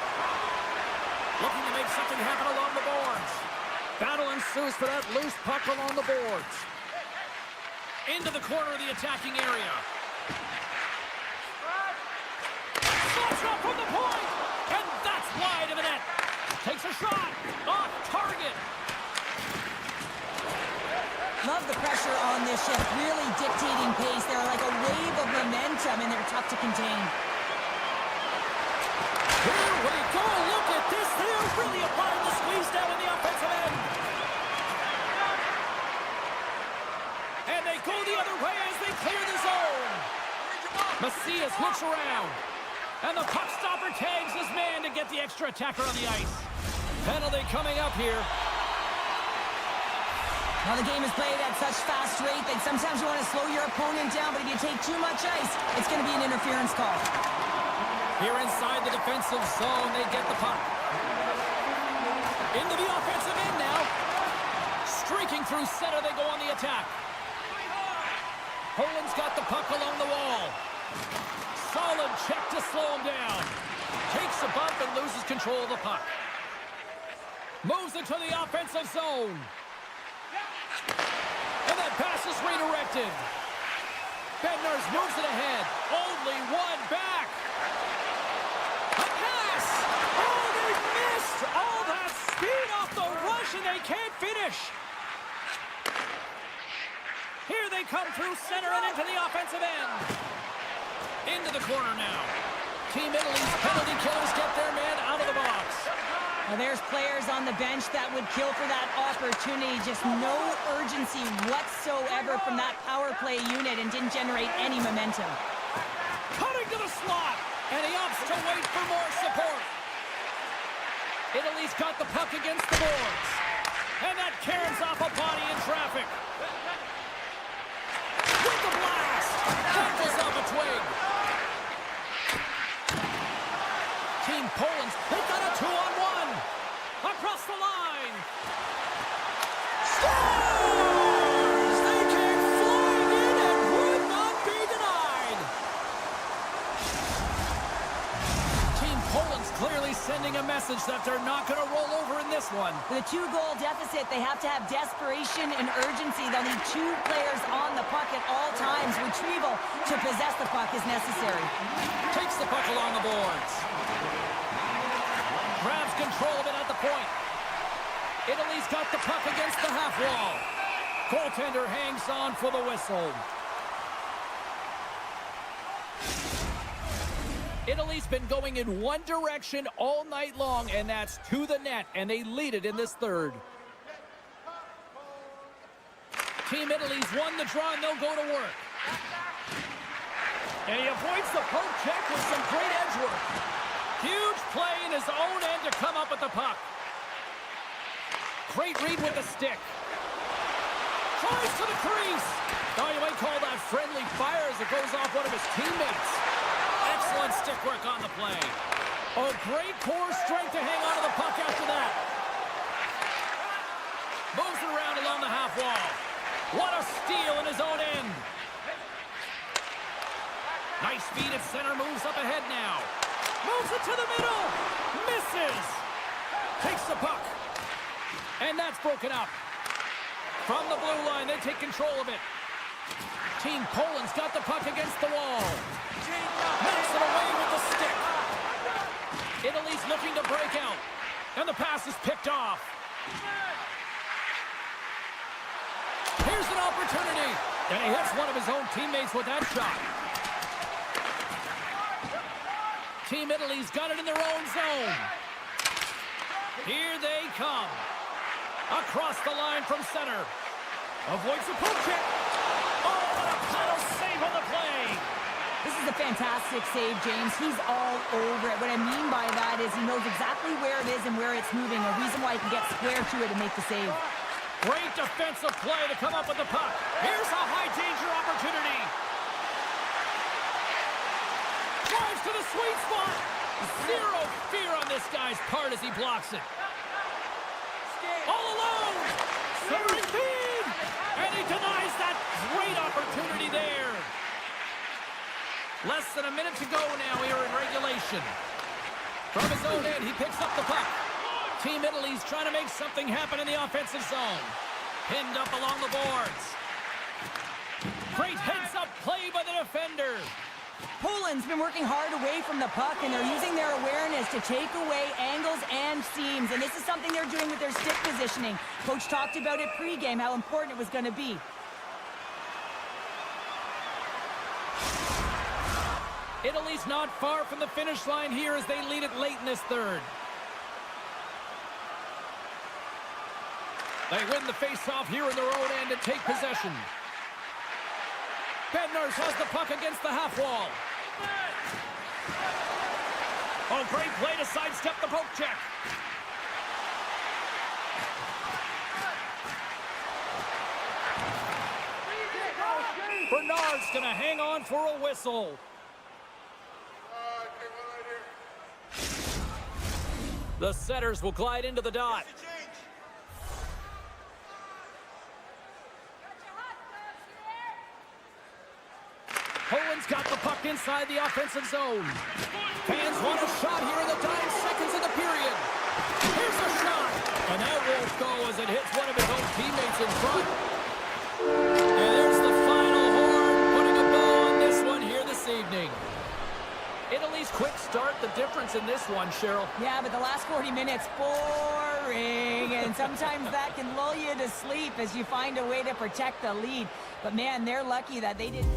[SPEAKER 1] Looking to make something happen along the boards. Battle ensues for that loose puck along the boards. Into the corner of the attacking area. Slots up from the point, and that's wide of the net. Takes a shot, off target.
[SPEAKER 2] Love the pressure on this shift, really dictating pace. They're like a wave of momentum, and they're tough to contain.
[SPEAKER 1] Here we go, look at this. They're really applying the squeeze down in the offensive end. And they go the other way as they clear the zone. Macias hooks around. And the puck stopper tags his man to get the extra attacker on the ice. Penalty coming up here.
[SPEAKER 2] Now the game is played at such fast rate that sometimes you want to slow your opponent down, but if you take too much ice, it's going to be an interference call.
[SPEAKER 1] Here inside the defensive zone, they get the puck. Into the offensive end now. Streaking through center, they go on the attack. Poland's got the puck along the wall. Solid check to slow him down. Takes a bump and loses control of the puck. Moves into the offensive zone. And that pass is redirected. Bednarz moves it ahead. Only one back. A pass! Oh, they missed! All that speed off the rush, and push. Here they come through center and into the offensive end. Into the corner now. Team Italy's penalty killers get their man out of the box.
[SPEAKER 2] Well, there's players on the bench that would kill for that opportunity. Just no urgency whatsoever from that power play unit and didn't generate any momentum.
[SPEAKER 1] Cutting to the slot. And he opts to wait for more support. Italy's got the puck against the boards. And that carries off a body in traffic. With the blast. Tackles off a twig. Team Poland's, they've got a 2-on-1. Across the line. Scores! They came flying in and would not be denied. Team Poland's clearly sending a message that they're not going to roll over in this one.
[SPEAKER 2] With a 2-goal deficit, they have to have desperation and urgency. They'll need 2 players on the puck at all times. Retrieval to possess the puck is necessary.
[SPEAKER 1] Takes the puck along the boards. Grabs control of it at the point. Italy's got the puck against the half wall. Goaltender hangs on for the whistle. Italy's been going in one direction all night long, and that's to the net, and they lead it in this third. Team Italy's won the draw, and they'll go to work. And he avoids the poke check with some great edge work. Huge play in his own end to come up with the puck. Great read with the stick. Tries to the crease. Now you might call that friendly fire as it goes off one of his teammates. Excellent stick work on the play. Oh, great core strength to hang on to the puck after that. Moves it around along the half wall. What a steal in his own end. Nice feed at center, moves up ahead now. Moves it to the middle. Misses. Takes the puck. And that's broken up. From the blue line, they take control of it. Team Poland's got the puck against the wall. Knocks it away with the stick. Italy's looking to break out. And the pass is picked off. Here's an opportunity. And he hits one of his own teammates with that shot. Team Italy's got it in their own zone. Here they come. Across the line from center. Avoids the poke check. Oh, what a paddle save on the play.
[SPEAKER 2] This is a fantastic save, James. He's all over it. What I mean by that is he knows exactly where it is and where it's moving. A reason why he can get square to it and make the save.
[SPEAKER 1] Great defensive play to come up with the puck. Here's a high-danger opportunity. Drives to the sweet spot. Zero fear on this guy's part as he blocks it. All alone. Centering feed. And he denies that great opportunity there. Less than a minute to go now here in regulation. From his own end, he picks up the puck. Team Italy's trying to make something happen in the offensive zone. Pinned up along the boards. Great heads-up play by the defender.
[SPEAKER 2] Poland's been working hard away from the puck, and they're using their awareness to take away angles and seams. And this is something they're doing with their stick positioning. Coach talked about it pregame, how important it was going to be.
[SPEAKER 1] Italy's not far from the finish line here as they lead it late in this third. They win the face-off here in their own end and take possession. Bednarz has the puck against the half wall. Oh, great play to sidestep the poke check. Bernard's going to hang on for a whistle. The setters will glide into the dot. Poland's got the puck inside the offensive zone. Fans want a shot here in the dying seconds of the period. Here's a shot. And that won't go as it hits one of his own teammates in front. And there's the final horn, putting a bow on this one here this evening. Italy's quick start, the difference
[SPEAKER 3] points in this one, Cheryl.
[SPEAKER 2] Yeah, but the last 40 minutes, boring. And sometimes that can lull you to sleep as you find a way to protect the lead. But, man, they're lucky that they didn't...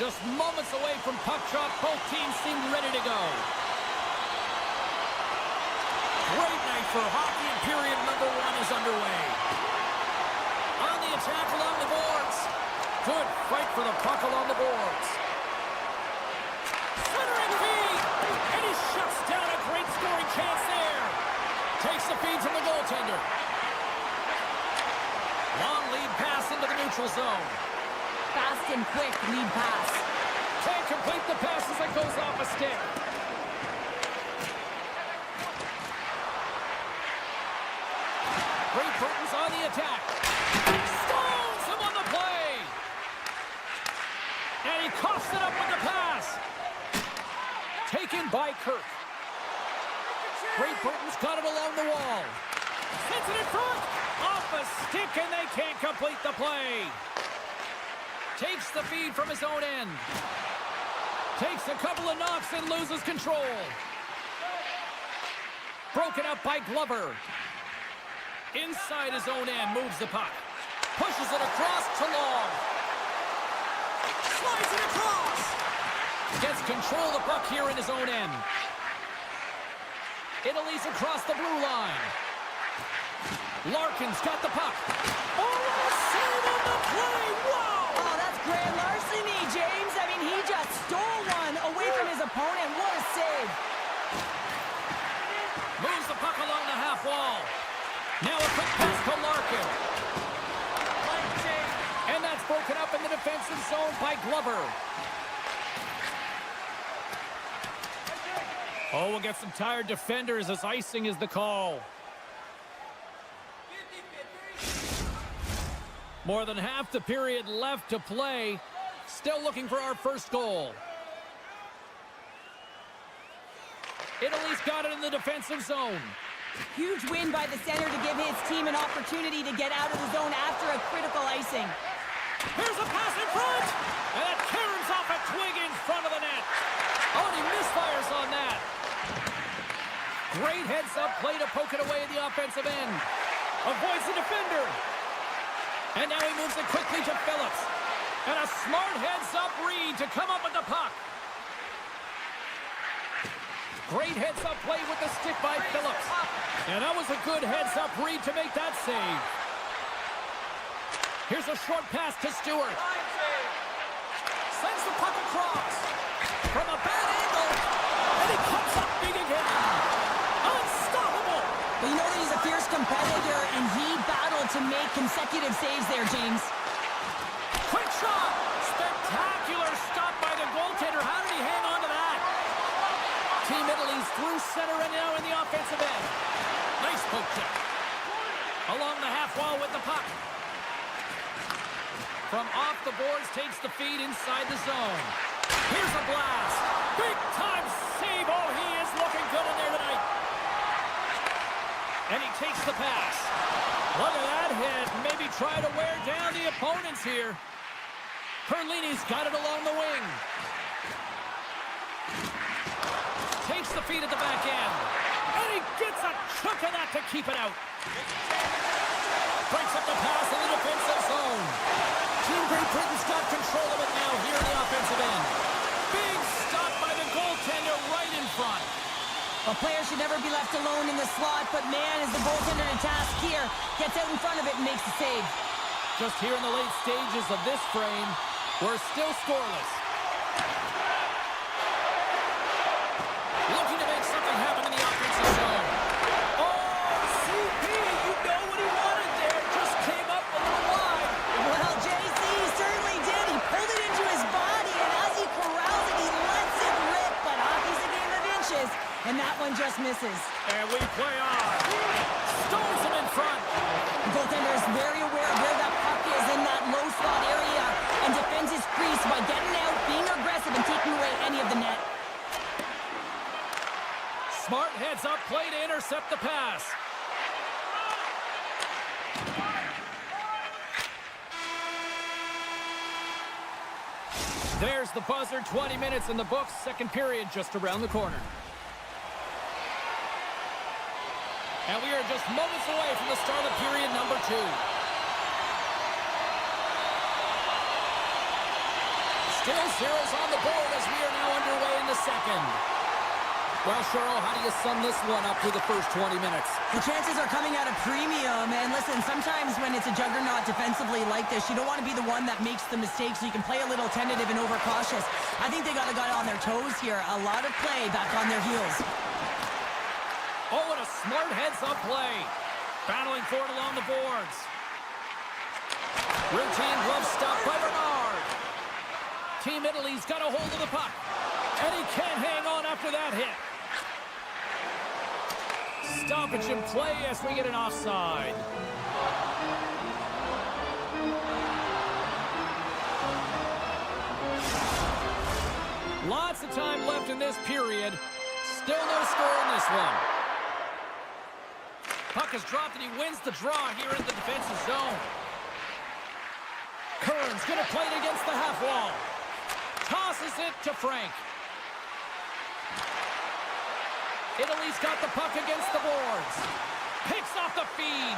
[SPEAKER 1] Just moments away from puck drop, both teams seemed ready to go. Great night for hockey, and period number one is underway. On the attack along the boards. Good fight for the puck along the boards. Centering feed, and he shuts down a great scoring chance there. Takes the feed from the goaltender. Long lead pass into the neutral zone.
[SPEAKER 2] Fast and quick lead pass.
[SPEAKER 1] Can't complete the pass as it goes off a stick. Great Britain's on the attack. Stones him on the play. And he coughs it up with the pass. Taken by Kirk. Great Britain's got it along the wall. Sends it in front. Off a stick, and they can't complete the play. Takes the feed from his own end. Takes a couple of knocks and loses control. Broken up by Glover. Inside his own end, moves the puck. Pushes it across to Long. Slides it across. Gets control of the puck here in his own end. Italy's across the blue line. Larkin's got the puck. Oh, a save on the play! Wow!
[SPEAKER 2] Oh, that's grand larceny, James. I mean, he just stole one away from his opponent. What a save.
[SPEAKER 1] Moves the puck along the half wall. Now a quick pass to Larkin. And that's broken up in the defensive zone by Glover. Oh, we'll get some tired defenders as icing is the call. More than half the period left to play. Still looking for our first goal. Italy's got it in the defensive zone.
[SPEAKER 2] Huge win by the center to give his team an opportunity to get out of the zone after a critical icing.
[SPEAKER 1] Here's a pass in front! And it caroms off a twig in front of the net. Oh, and he misfires on that. Great heads-up play to poke it away at the offensive end. Avoids the defender. And now he moves it quickly to Phillips. And a smart heads-up read to come up with the puck. Great heads-up play with the stick by Phillips. And that was a good heads-up read to make that save. Here's a short pass to Stewart. Sends the puck across. From a bad angle. And he comes up big again. Unstoppable.
[SPEAKER 2] Well, you know that he's a fierce competitor, and he battled to make consecutive saves there, James.
[SPEAKER 1] Quick shot. Spectacular stop by the goaltender. How did he hang on to that? Team Italy's through center and now in the offensive end. Nice poke check. Along the half wall with the puck. From off the boards, takes the feed inside the zone. Here's a blast. Big time save. Oh, he is looking good in there tonight. And he takes the pass. Look at that hit. Maybe try to wear down the opponents here. Perlini's got it along the wing. Takes the feed at the back end. And he gets a chunk of that to keep it out. Breaks up the pass in the defensive zone. Team Great Britain's got control of it now here in the offensive end. Big stop by the goaltender right in front.
[SPEAKER 2] A player should never be left alone in the slot, but man, is the goaltender in task here. Gets out in front of it and makes the save.
[SPEAKER 1] Just here in the late stages of this frame, we're still scoreless. Looking to make something happen in the offensive zone. Oh, CP, you know what he wanted there. Just came up a little wide.
[SPEAKER 2] Well, JC certainly did. He pulled it into his body, and as he corrals it, he lets it rip. But hockey's a game of inches, and that one just misses.
[SPEAKER 1] And we play on. Stones him in front.
[SPEAKER 2] The goaltender is very aware of where that puck is in that low slot area and defends his crease by getting out, being aggressive, and taking away any of the net.
[SPEAKER 1] Smart heads-up play to intercept the pass. There's the buzzer. 20 minutes in the books. Second period just around the corner. And we are just moments away from the start of period number 2. Still zeros on the board as we are now underway in the second. Well, Cheryl, how do you sum this one up through the first 20 minutes?
[SPEAKER 2] The chances are coming at a premium, and listen, sometimes when it's a juggernaut defensively like this, you don't want to be the one that makes the mistake, so you can play a little tentative and overcautious. I think they got on their toes here. A lot of play back on their heels.
[SPEAKER 1] Oh, and a smart heads-up play. Battling for it along the boards. Routine glove stop by Bernard. Team Italy's got a hold of the puck. And he can't hang on after that hit. Stoppage in play as we get an offside. Lots of time left in this period. Still no score in this one. Puck is dropped and he wins the draw here in the defensive zone. Curran's going to play it against the half wall. Tosses it to Frank. Italy's got the puck against the boards. Picks off the feed.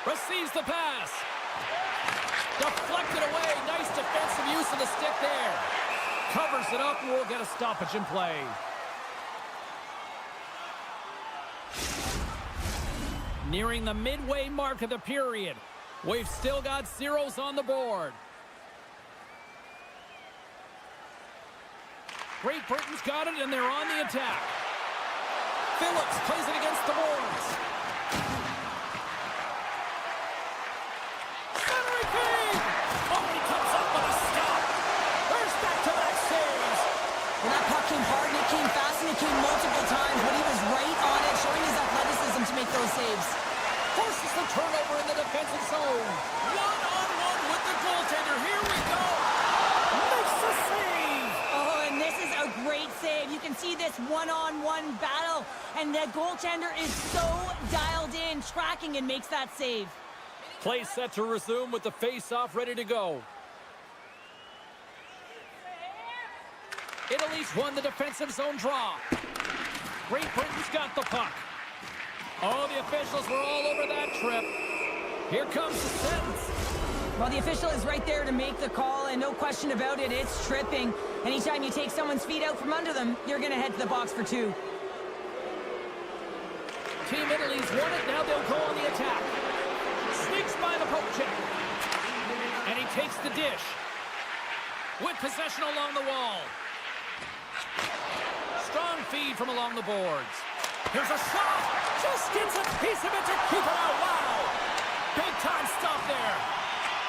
[SPEAKER 1] Receives the pass. Deflected away. Nice defensive use of the stick there. Covers it up and we'll get a stoppage in play. Nearing the midway mark of the period. We've still got zeros on the board. Great Britain's got it, and they're on the attack. Phillips plays it against the boards. Centering feed! Oh, he comes up with a stop. There's back-to-back saves.
[SPEAKER 2] Well, that puck came hard, and it came fast, and it came multiple times, but he was right on it, showing his athleticism to make those saves.
[SPEAKER 1] Forces the turnover in the defensive zone. One-on-one with the goaltender. Here we go. Makes the save.
[SPEAKER 2] Oh, and this is a great save. You can see this one-on-one battle, and the goaltender is so dialed in, tracking, and makes that save.
[SPEAKER 1] Play set to resume with the face-off ready to go. Italy's won the defensive zone draw. Great Britain's got the puck. Oh, the officials were all over that trip. Here comes the sentence.
[SPEAKER 2] Well, the official is right there to make the call, and no question about it, it's tripping. Anytime you take someone's feet out from under them, you're going to head to the box for two.
[SPEAKER 1] Team Italy's won it. Now they'll go on the attack. Sneaks by the poke check. And he takes the dish. With possession along the wall. Strong feed from along the boards. Here's a shot. Just gets a piece of it to keep it out. Wow. Big time stop there.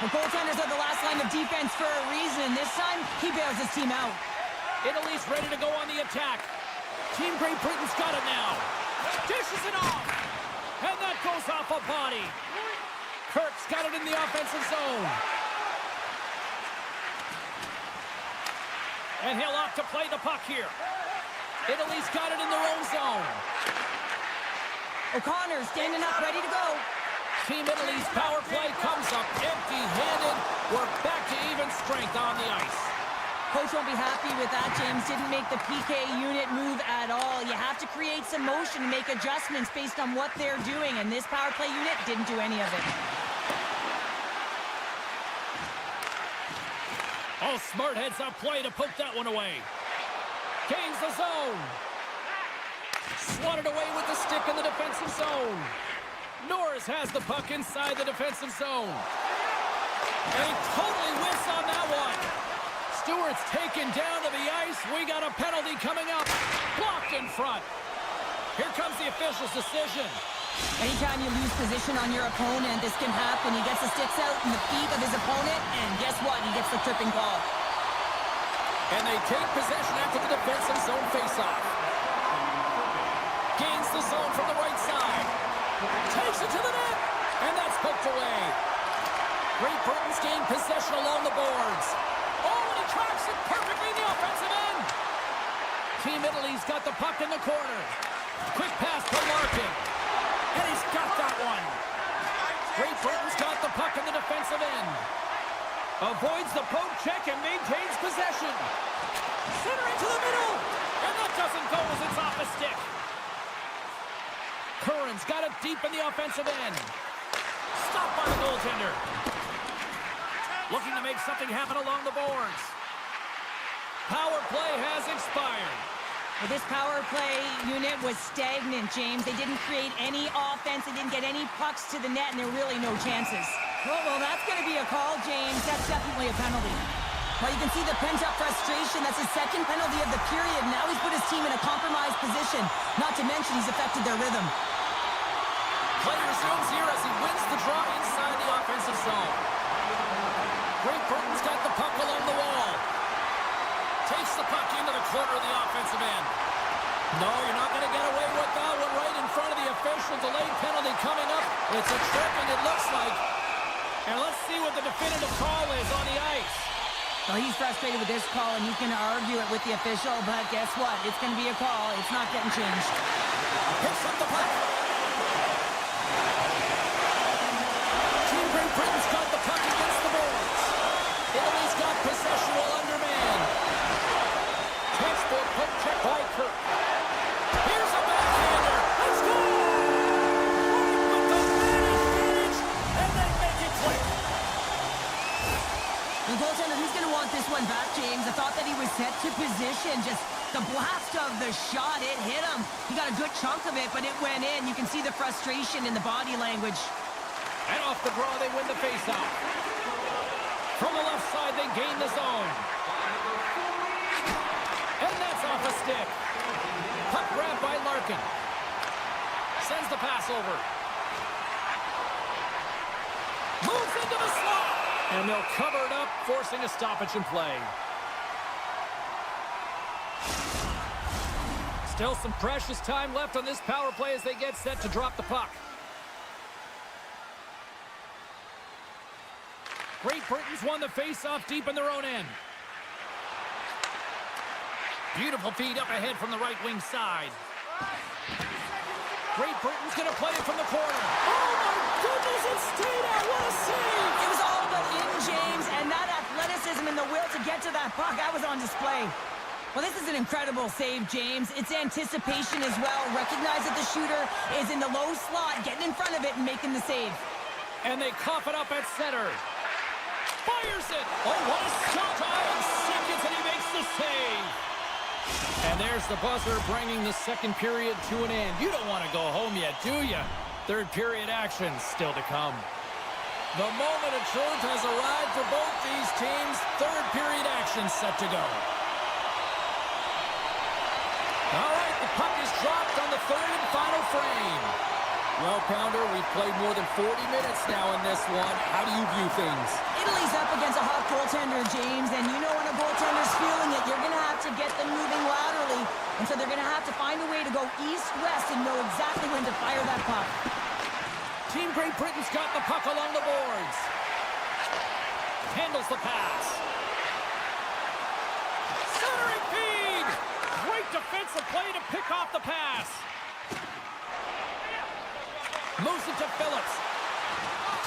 [SPEAKER 2] The goaltenders are the last line of defense for a reason. This time, he bails his team out.
[SPEAKER 1] Italy's ready to go on the attack. Team Great Britain's got it now. Dishes it off. And that goes off a body. Kirk's got it in the offensive zone. And he'll opt to play the puck here. Italy's got it in their own zone.
[SPEAKER 2] O'Connor standing up, ready to go.
[SPEAKER 1] Team Italy's power play comes up empty-handed. We're back to even strength on the ice.
[SPEAKER 2] Coach won't be happy with that. James didn't make the PK unit move at all. You have to create some motion and make adjustments based on what they're doing, and this power play unit didn't do any of it.
[SPEAKER 1] Oh, smart heads-up play to poke that one away. Gains the zone. Swatted away with the stick in the defensive zone. Norris has the puck inside the defensive zone. And he totally whiffs on that one. Stewart's taken down to the ice. We got a penalty coming up. Blocked in front. Here comes the official's decision.
[SPEAKER 2] Anytime you lose position on your opponent, this can happen. He gets the sticks out in the feet of his opponent, and guess what? He gets the tripping call.
[SPEAKER 1] And they take possession after the defensive zone faceoff. Gains the zone from the right side. Takes it to the net, and that's poked away. Great Britain's gained possession along the boards. Oh, and he tracks it perfectly in the offensive end. Team Italy's got the puck in the corner. Quick pass to Larkin. And he's got that one. Great Britain's got the puck in the defensive end. Avoids the poke check and maintains possession. Center into the middle. And that doesn't go as it's off the stick. Curran's got it deep in the offensive end. Stopped by the goaltender. Looking to make something happen along the boards. Power play has expired.
[SPEAKER 2] Well, this power play unit was stagnant, James. They didn't create any offense. They didn't get any pucks to the net, and there were really no chances. Well, that's going to be a call, James. That's definitely a penalty. Well, you can see the pent-up frustration. That's his second penalty of the period. Now he's put his team in a compromised position. Not to mention he's affected their rhythm.
[SPEAKER 1] Play resumes here as he wins the draw inside the offensive zone. Great Britain's got the puck along the wall. Takes the puck into the corner of the offensive end. No, you're not going to get away with that one right in front of the official. Delayed penalty coming up. It's a tripping, it looks like. And let's see what the definitive call is on the ice.
[SPEAKER 2] Well, he's frustrated with this call, and you can argue it with the official, but guess what? It's going to be a call. It's not getting changed.
[SPEAKER 1] Picks up the puck. Team Great Britain's got the puck against
[SPEAKER 2] he was set to position. Just the blast of the shot, it hit him. He got a good chunk of it, but it went in. You can see the frustration in the body language.
[SPEAKER 1] And off the draw, they win the faceoff. From the left side, they gain the zone. And that's off a stick. Puck grab by Larkin. Sends the pass over. Moves into the slot. And they'll cover it up, forcing a stoppage in play. Still some precious time left on this power play as they get set to drop the puck. Great Britain's won the face-off deep in their own end. Beautiful feed up ahead from the right wing side. Great Britain's going to play it from the corner. Oh, my goodness, it stayed out. What a save!
[SPEAKER 2] It was all but in, James, and that athleticism and the will to get to that puck, that was on display. Well, this is an incredible save, James. It's anticipation as well. Recognize that the shooter is in the low slot, getting in front of it and making the save.
[SPEAKER 1] And they cough it up at center. Fires it! Oh, what a shot! 5 seconds, and he makes the save. And there's the buzzer, bringing the second period to an end. You don't want to go home yet, do you? Third period action still to come. The moment of truth has arrived for both these teams. Third period action set to go. All right, the puck is dropped on the third and final frame. Well, Pounder, we've played more than 40 minutes now in this one. How do you view things?
[SPEAKER 2] Italy's up against a hot goaltender, James, and you know when a goaltender's feeling it, you're going to have to get them moving laterally, and so they're going to have to find a way to go east-west and know exactly when to fire that puck.
[SPEAKER 1] Team Great Britain's got the puck along the boards. Handles the pass. Centering feed! Great defensive play to pick off the pass. Moves it to Phillips.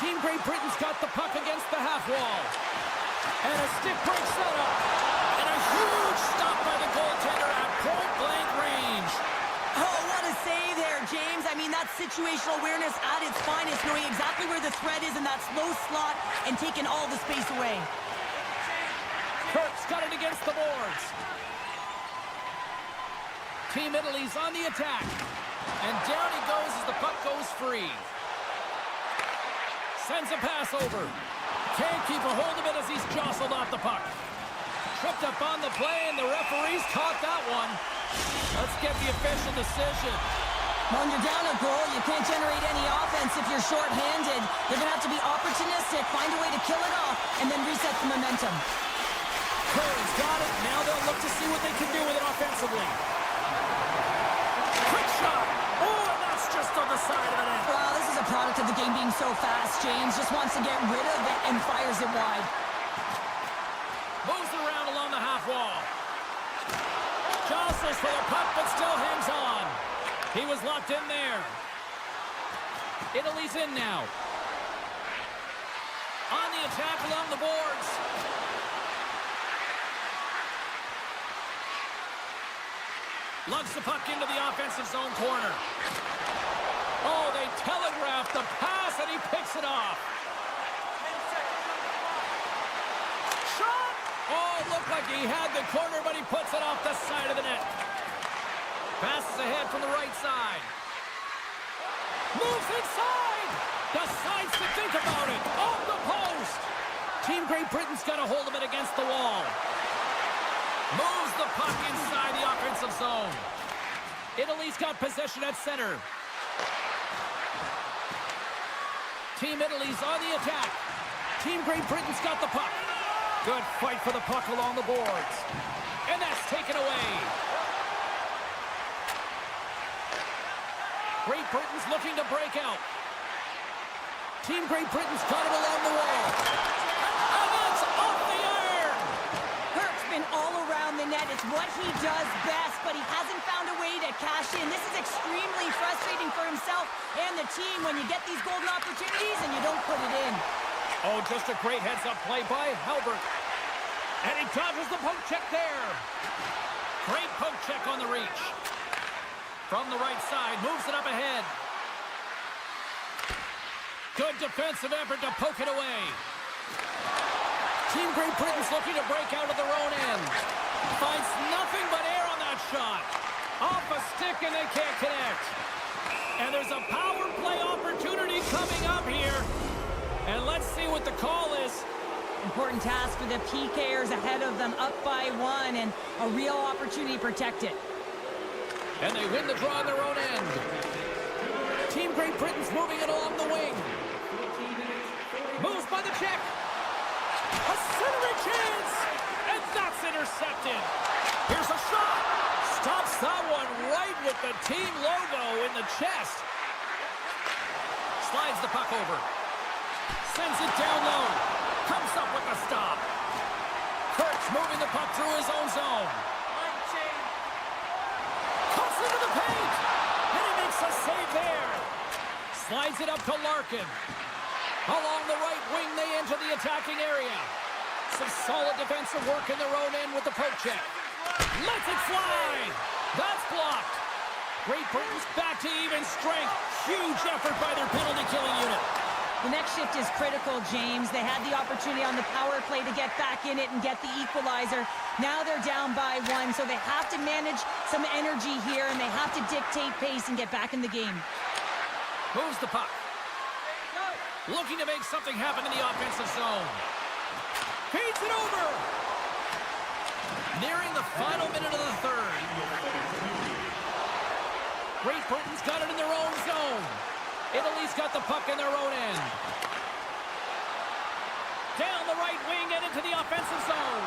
[SPEAKER 1] Team Great Britain's got the puck against the half wall. And a stick breaks that up. And a huge stop by the goaltender at point-blank range.
[SPEAKER 2] Oh, what a save there, James. I mean, that's situational awareness at its finest, knowing exactly where the threat is in that slow slot and taking all the space away.
[SPEAKER 1] Kirk's got it against the boards. Team Italy's on the attack. And down he goes as the puck goes free. Sends a pass over. Can't keep a hold of it as he's jostled off the puck. Tripped up on the play, and the referees caught that one. Let's get the official decision.
[SPEAKER 2] When you're down a goal, you can't generate any offense if you're short-handed. They're going to have to be opportunistic, find a way to kill it off, and then reset the momentum.
[SPEAKER 1] Curry's got it. Now they'll look to see what they can do with it offensively. Quick shot. Oh, and that's just on the side of the net.
[SPEAKER 2] Well, this is a product of the game being so fast. James just wants to get rid of it and fires it wide.
[SPEAKER 1] Moves around along the half wall. Jostles for the puck, but still hangs on. He was locked in there. Italy's in now. On the attack along the boards. Lugs the puck into the offensive zone corner. Oh, they telegraphed the pass, and he picks it off. Shot! Oh, it looked like he had the corner, but he puts it off the side of the net. Passes ahead from the right side. Moves inside! Decides to think about it. Off the post! Team Great Britain's got a hold of it against the wall. Moves the puck inside the offensive zone. Italy's got possession at center. Team Italy's on the attack. Team Great Britain's got the puck. Good fight for the puck along the boards. And that's taken away. Great Britain's looking to break out. Team Great Britain's got it along the wall. And that's off the iron.
[SPEAKER 2] Kirk's been all around the net. It's what he does best, but he hasn't found a way to cash in. This is extremely frustrating for himself and the team when you get these golden opportunities and you don't put it in.
[SPEAKER 1] Oh, just a great heads-up play by Halbert. And he dodges the poke check there. Great poke check on the reach. From the right side, moves it up ahead. Good defensive effort to poke it away. Team Great Britain's looking to break out of their own end. stick and they can't connect. And there's a power play opportunity coming up here. And let's see what the call is.
[SPEAKER 2] Important task for the PKers ahead of them, up by 1, and a real opportunity to protect it.
[SPEAKER 1] And they win the draw on their own end. Team Great Britain's moving it along the wing. Moves by the check. A centering chance. And that's intercepted. Here's a shot. Stops that one right with the team logo in the chest. Slides the puck over. Sends it down low. Comes up with the stop. Kurtz moving the puck through his own zone. Cuts into the paint. And he makes a save there. Slides it up to Larkin. Along the right wing, they enter the attacking area. Some solid defensive work in their own end with the poke check. Lets it fly. That's blocked. Great Britain's back to even strength. Huge effort by their penalty-killing unit.
[SPEAKER 2] The next shift is critical, James. They had the opportunity on the power play to get back in it and get the equalizer. Now they're down by 1, so they have to manage some energy here, and they have to dictate pace and get back in the game.
[SPEAKER 1] Moves the puck. Looking to make something happen in the offensive zone. Feeds it over. Nearing the final minute of the third. Great Britain's got it in their own zone. Italy's got the puck in their own end. Down the right wing and into the offensive zone.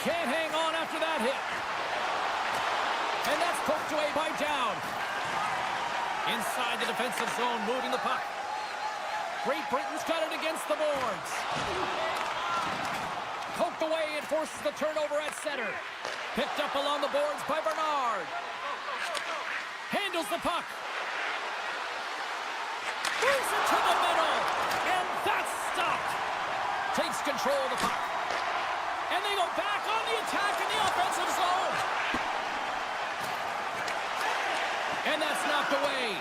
[SPEAKER 1] Can't hang on after that hit. And that's poked away by Down. Inside the defensive zone, moving the puck. Great Britain's got it against the boards. Poked away and forces the turnover at center. Picked up along the boards by Bernard. Handles the puck. Moves it to the middle. And that's stopped. Takes control of the puck. And they go back on the attack in the offensive zone. And that's knocked away.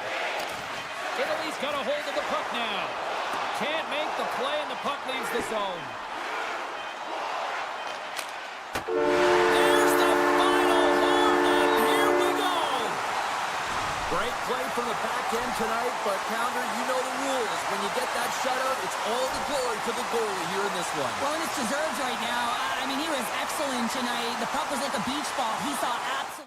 [SPEAKER 1] Italy's got a hold of the puck now. Can't make the play, and the puck leaves the zone. There's the final horn, and here we go.
[SPEAKER 3] Great play from the back end tonight, but Pounder, you know the rules. When you get that shutout, it's all the glory to the goalie here in this one.
[SPEAKER 2] Well, and it's deserved right now. I mean, he was excellent tonight. The puck was like a beach ball. He saw absolutely...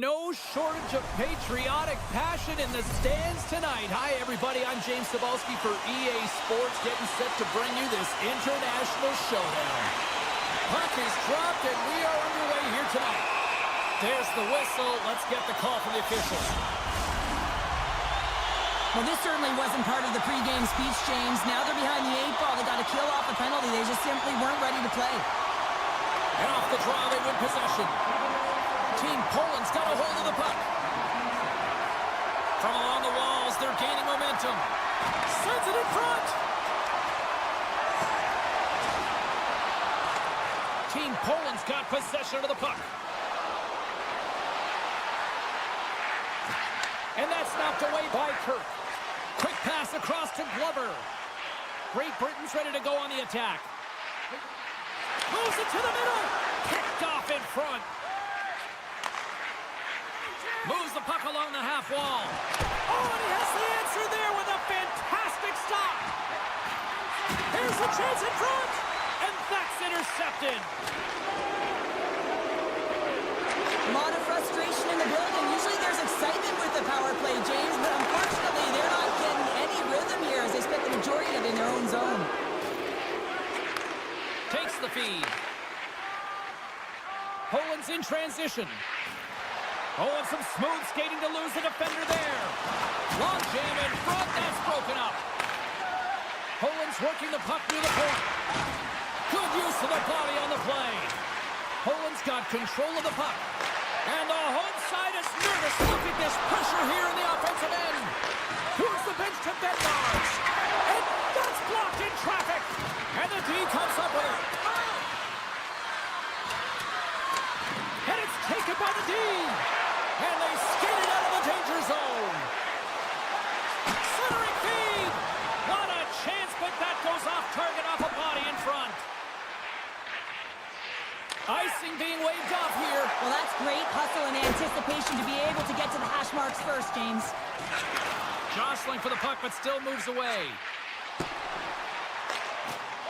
[SPEAKER 1] No shortage of patriotic passion in the stands tonight. Hi, everybody. I'm James Cebulski for EA Sports, getting set to bring you this international showdown. Puck is dropped, and we are underway here tonight. There's the whistle. Let's get the call from the officials.
[SPEAKER 2] Well, this certainly wasn't part of the pregame speech, James. Now they're behind the 8 ball. They got to kill off a penalty. They just simply weren't ready to play.
[SPEAKER 1] And off the draw, they win possession. Team Poland's got a hold of the puck. From along the walls, they're gaining momentum. Sends it in front. Team Poland's got possession of the puck. And that's knocked away by Kirk. Quick pass across to Glover. Great Britain's ready to go on the attack. Moves it to the middle. Kicked off in front. Moves the puck along the half wall. Oh, and he has the answer there with a fantastic stop. Here's a chance in front. And that's intercepted.
[SPEAKER 2] A lot of frustration in the building. Usually there's excitement with the power play, James, but unfortunately they're not getting any rhythm here as they spent the majority of it in their own zone.
[SPEAKER 1] Takes the feed. Poland's in transition. Oh, and some smooth skating to lose the defender there. Long jam in front, that's broken up. Poland's working the puck near the point. Good use of the body on the play. Poland's got control of the puck. And the home side is nervous. Look at this pressure here in the offensive end. Here's the bench to Bednarz. And that's blocked in traffic. And the D comes up with it. And it's taken by the D. And they skated out of the danger zone. Centering feed. What a chance, but that goes off target off a body in front. Icing being waved off here.
[SPEAKER 2] Well, that's great hustle and anticipation to be able to get to the hash marks first, James.
[SPEAKER 1] Jostling for the puck, but still moves away.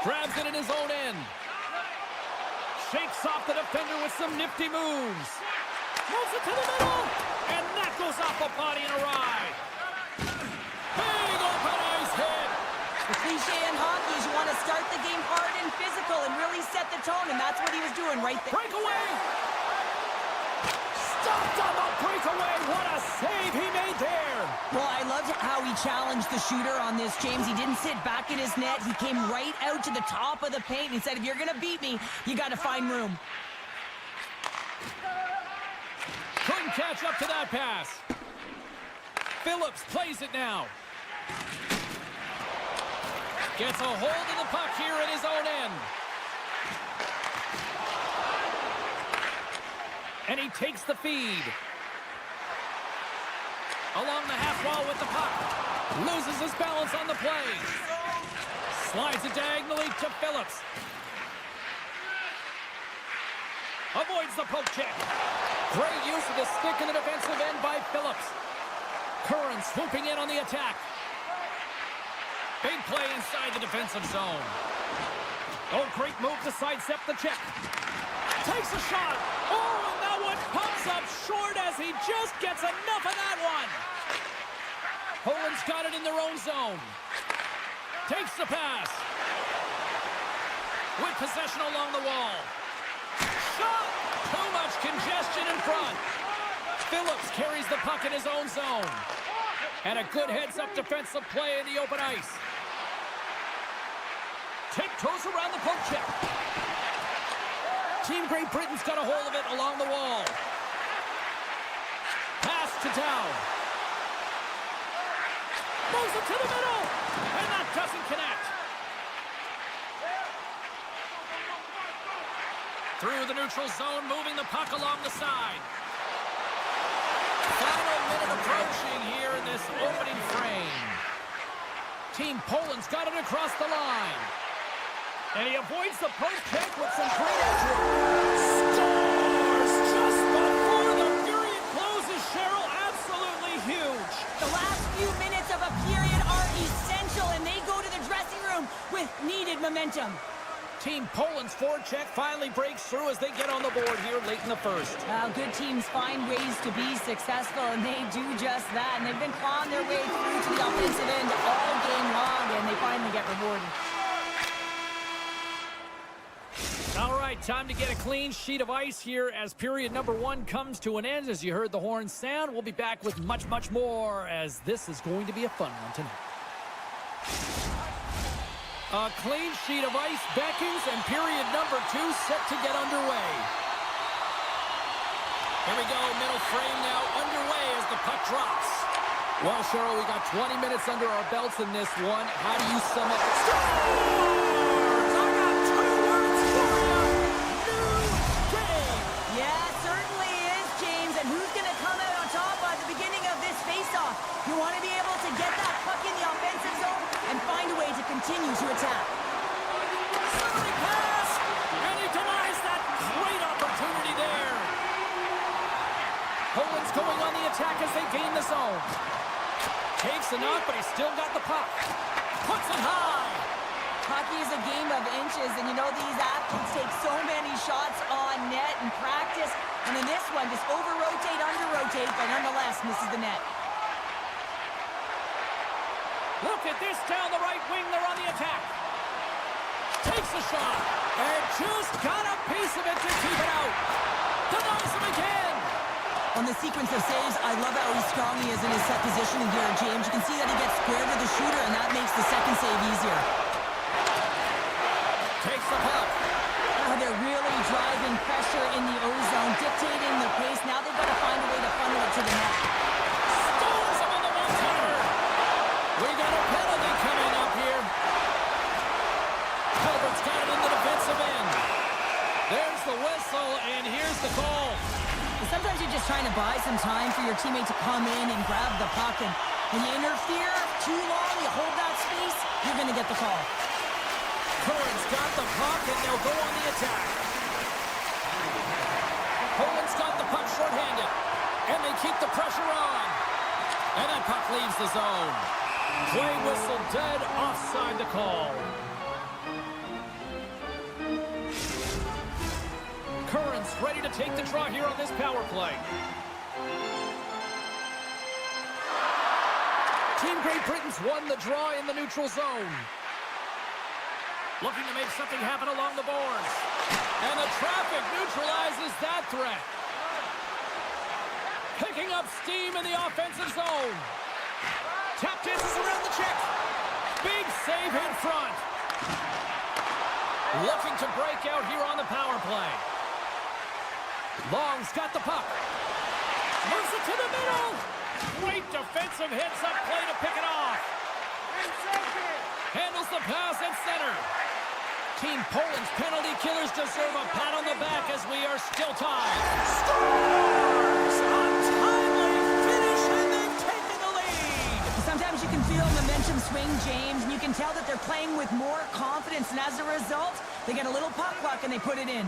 [SPEAKER 1] Grabs it in his own end. Shakes off the defender with some nifty moves. Moves it to the middle. And that goes off a body and a ride. Big open ice hit.
[SPEAKER 2] The cliche in hockey is you want to start the game hard and physical and really set the tone, and that's what he was doing right there.
[SPEAKER 1] Breakaway. Stopped on the breakaway. What a save he made there.
[SPEAKER 2] Well, I loved how he challenged the shooter on this, James. He didn't sit back in his net. He came right out to the top of the paint and said, if you're going to beat me, you got to find room.
[SPEAKER 1] Couldn't catch up to that pass. Phillips plays it now. Gets a hold of the puck here at his own end. And he takes the feed. Along the half wall with the puck. Loses his balance on the play. Slides it diagonally to Phillips. Avoids the poke check. Great use of the stick in the defensive end by Phillips. Curran swooping in on the attack. Big play inside the defensive zone. Oh, great move to sidestep the check. Takes a shot. Oh, and that one pops up short as he just gets enough of that one. Poland's got it in their own zone. Takes the pass. With possession along the wall. Shot! Too much congestion in front. Phillips carries the puck in his own zone. And a good heads-up defensive play in the open ice. Tiptoes around the poke check. Team Great Britain's got a hold of it along the wall. Pass to Dow. Moves it to the middle. And that doesn't connect. Through the neutral zone, moving the puck along the side. Final minute approaching here in this opening frame. Team Poland's got it across the line. And he avoids the post check with some great effort. Scores just before the period closes, Cheryl. Absolutely huge.
[SPEAKER 2] The last few minutes of a period are essential, and they go to the dressing room with needed momentum.
[SPEAKER 1] Team Poland's forecheck finally breaks through as they get on the board here late in the first.
[SPEAKER 2] Good teams find ways to be successful, and they do just that. And they've been clawing their way through to the offensive end all game long, and they finally get rewarded.
[SPEAKER 1] All right, time to get a clean sheet of ice here as period number 1 comes to an end. As you heard the horn sound, we'll be back with much, much more as this is going to be a fun one tonight. A clean sheet of ice beckons, and period number 2 set to get underway. Here we go, middle frame now underway as the puck drops. Well, Cheryl, we got 20 minutes under our belts in this one. How do you sum up? Scores! I got 2 words for you. New game.
[SPEAKER 2] Yeah, it certainly is, James. And who's going to come out on top at the beginning of this face-off? You want to be able to get that puck in the offensive zone and find a way to continue to attack.
[SPEAKER 1] Centering pass, and he denies that great opportunity there. Poland's going on the attack as they gain the zone. Takes a knock, but he's still got the puck. Puts it high.
[SPEAKER 2] Hockey is a game of inches, and you know these athletes take so many shots on net in practice. And in this one, just over-rotate, under-rotate, but nonetheless misses the net.
[SPEAKER 1] Look at this down the right wing. They're on the attack. Takes a shot. And just got a piece of it to keep it out. Denies him again.
[SPEAKER 2] On the sequence of saves, I love how strong he is in his set positioning here, James. You can see that he gets square to the shooter, and that makes the second save easier.
[SPEAKER 1] Takes the puck.
[SPEAKER 2] Oh, they're really driving pressure in the O-zone, dictating the pace. Now they've got to find a way to funnel it to the net.
[SPEAKER 1] Stones him on the one-timer. We got a penalty coming up here. Culbert's got it in the defensive end. There's the whistle, and here's the call.
[SPEAKER 2] Sometimes you're just trying to buy some time for your teammate to come in and grab the puck. And when you interfere too long, you hold that space, you're going to get the call.
[SPEAKER 1] Curran's got the puck, and they'll go on the attack. Poland's got the puck shorthanded, and they keep the pressure on. And that puck leaves the zone. Play whistle dead, offside the call. Curran's ready to take the draw here on this power play. Team Great Britain's won the draw in the neutral zone. Looking to make something happen along the boards. And the traffic neutralizes that threat. Picking up steam in the offensive zone. Tap dances around the check. Big save in front. Looking to break out here on the power play. Long's got the puck. Moves it to the middle. Great defensive heads-up play to pick it off. Handles the pass at center. Team Poland's penalty killers deserve a pat on the back as we are still tied. Scores! A timely finish, and they've taken the lead.
[SPEAKER 2] Sometimes you can feel momentum swing, James, and you can tell that they're playing with more confidence. And as a result, they get a little puck luck and they put it in.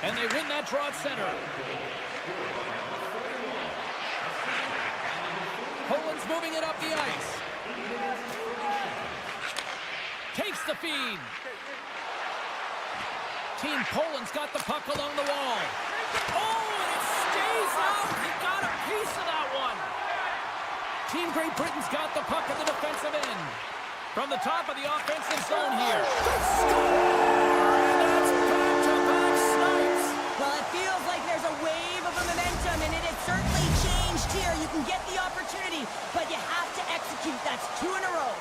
[SPEAKER 1] And they win that draw at center. Poland's moving it up the ice. Takes the feed. Team Poland's got the puck along the wall. Oh, and it stays out. He got a piece of that one. Team Great Britain's got the puck at the defensive end. From the top of the offensive zone here. Score! And that's back-to-back snipes.
[SPEAKER 2] Well, it feels like there's a wave of momentum, and it has certainly changed here. You can get the opportunity, but you have to execute. That's 2 in a row.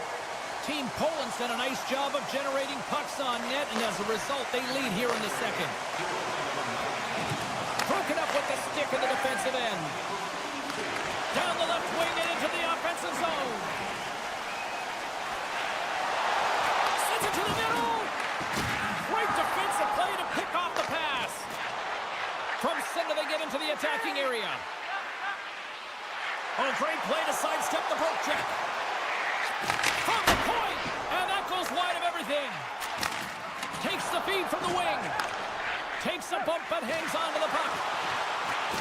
[SPEAKER 1] Team Poland's done a nice job of generating pucks on net, and as a result, they lead here in the second. Broken up with the stick in the defensive end. Down the left wing and into the offensive zone. Sends it to the middle. Great defensive play to pick off the pass. From into they get into the attacking area. Oh, great play to sidestep the poke check. From the point, and that goes wide of everything. Takes the feed from the wing. Takes a bump but hangs on to the puck.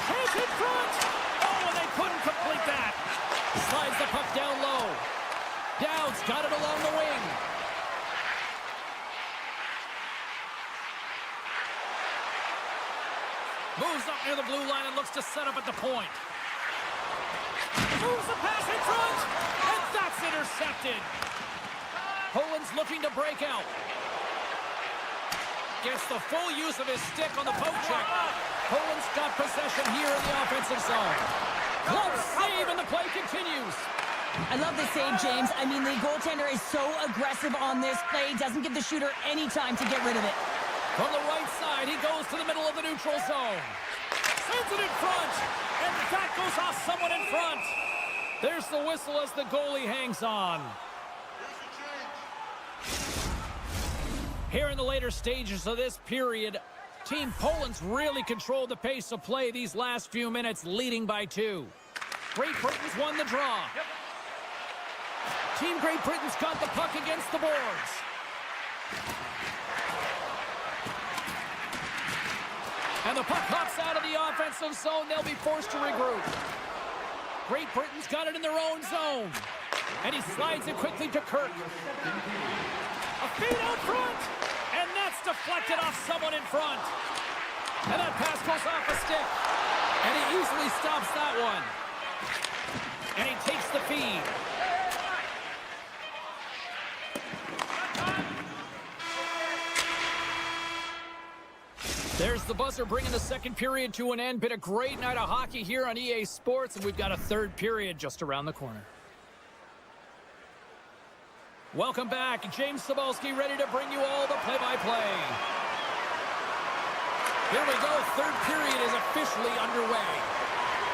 [SPEAKER 1] Hits in front. Oh, and they couldn't complete that. Slides the puck down low. Dowd's got it along the wing. Moves up near the blue line and looks to set up at the point. Moves the pass in front, and that's intercepted. Poland's looking to break out. Gets the full use of his stick on the poke check. Poland's got possession here in the offensive zone. Glove save, and the play continues.
[SPEAKER 2] I love the save, James. I mean, the goaltender is so aggressive on this play. Doesn't give the shooter any time to get rid of it.
[SPEAKER 1] From the right side, he goes to the middle of the neutral zone. Sends it in front, and that goes off someone in front. There's the whistle as the goalie hangs on. Here in the later stages of this period, Team Poland's really controlled the pace of play these last few minutes, leading by 2. Great Britain's won the draw. Team Great Britain's got the puck against the boards. And the puck hops out of the offensive zone. They'll be forced to regroup. Great Britain's got it in their own zone. And he slides it quickly to Kirk. A feed out front. And that's deflected off someone in front. And that pass goes off a stick. And he easily stops that one. And he takes the feed. There's the buzzer bringing the second period to an end. Been a great night of hockey here on EA Sports, and we've got a third period just around the corner. Welcome back. James Cebulski ready to bring you all the play-by-play. Here we go. Third period is officially underway.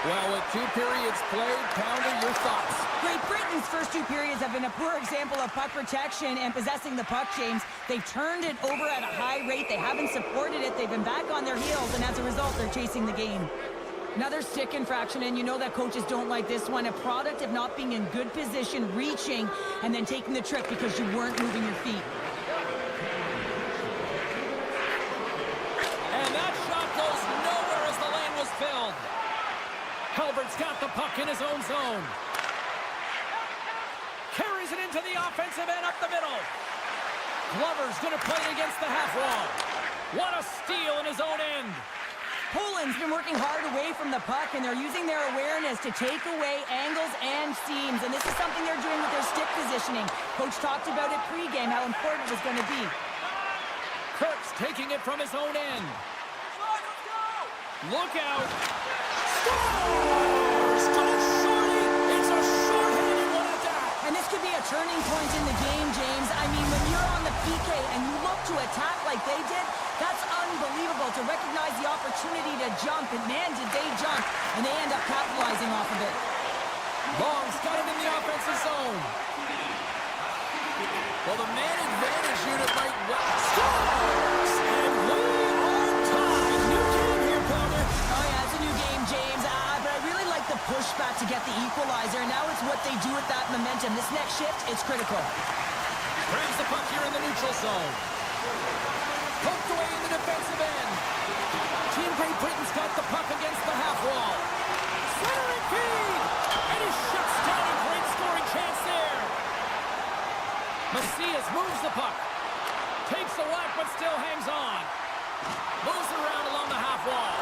[SPEAKER 1] Well, with 2 periods played, Pounder, your thoughts?
[SPEAKER 2] Great Britain's first 2 periods have been a poor example of puck protection and possessing the puck, James. They've turned it over at a high rate. They haven't supported it. They've been back on their heels, and as a result, they're chasing the game. Another stick infraction, and you know that coaches don't like this one. A product of not being in good position, reaching, and then taking the trick because you weren't moving your feet.
[SPEAKER 1] And that shot goes nowhere as the lane was filled. Halbert's got the puck in his own zone. Carries it into the offensive end up the middle. Glover's going to play it against the half wall. What a steal in his own end.
[SPEAKER 2] Poland's been working hard away from the puck, and they're using their awareness to take away angles and seams, and this is something they're doing with their stick positioning. Coach talked about it pregame, how important it was going to be.
[SPEAKER 1] Kirk's taking it from his own end. Look out. Scores! Goes shorty! It's a short-handed one at that!
[SPEAKER 2] And this could be a turning point in the game, James. I mean, when you're on the PK and you look to attack like they did, that's unbelievable to recognize the opportunity to jump, and man, did they jump, and they end up capitalizing off of it.
[SPEAKER 1] Long's got it in the offensive zone. Well, the man advantage unit might well scores! And we are tied. New game here, Pounder.
[SPEAKER 2] Oh, yeah, it's a new game, James. But I really like the pushback to get the equalizer. Now it's what they do with that momentum. This next shift, it's critical.
[SPEAKER 1] Grabs the puck here in the neutral zone. Poked away in the defensive end. Team Great Britain's got the puck against the half wall. Centering feed! And he shuts down a great scoring chance there. Macias moves the puck. Takes the whack, but still hangs on. Moves it around along the half wall.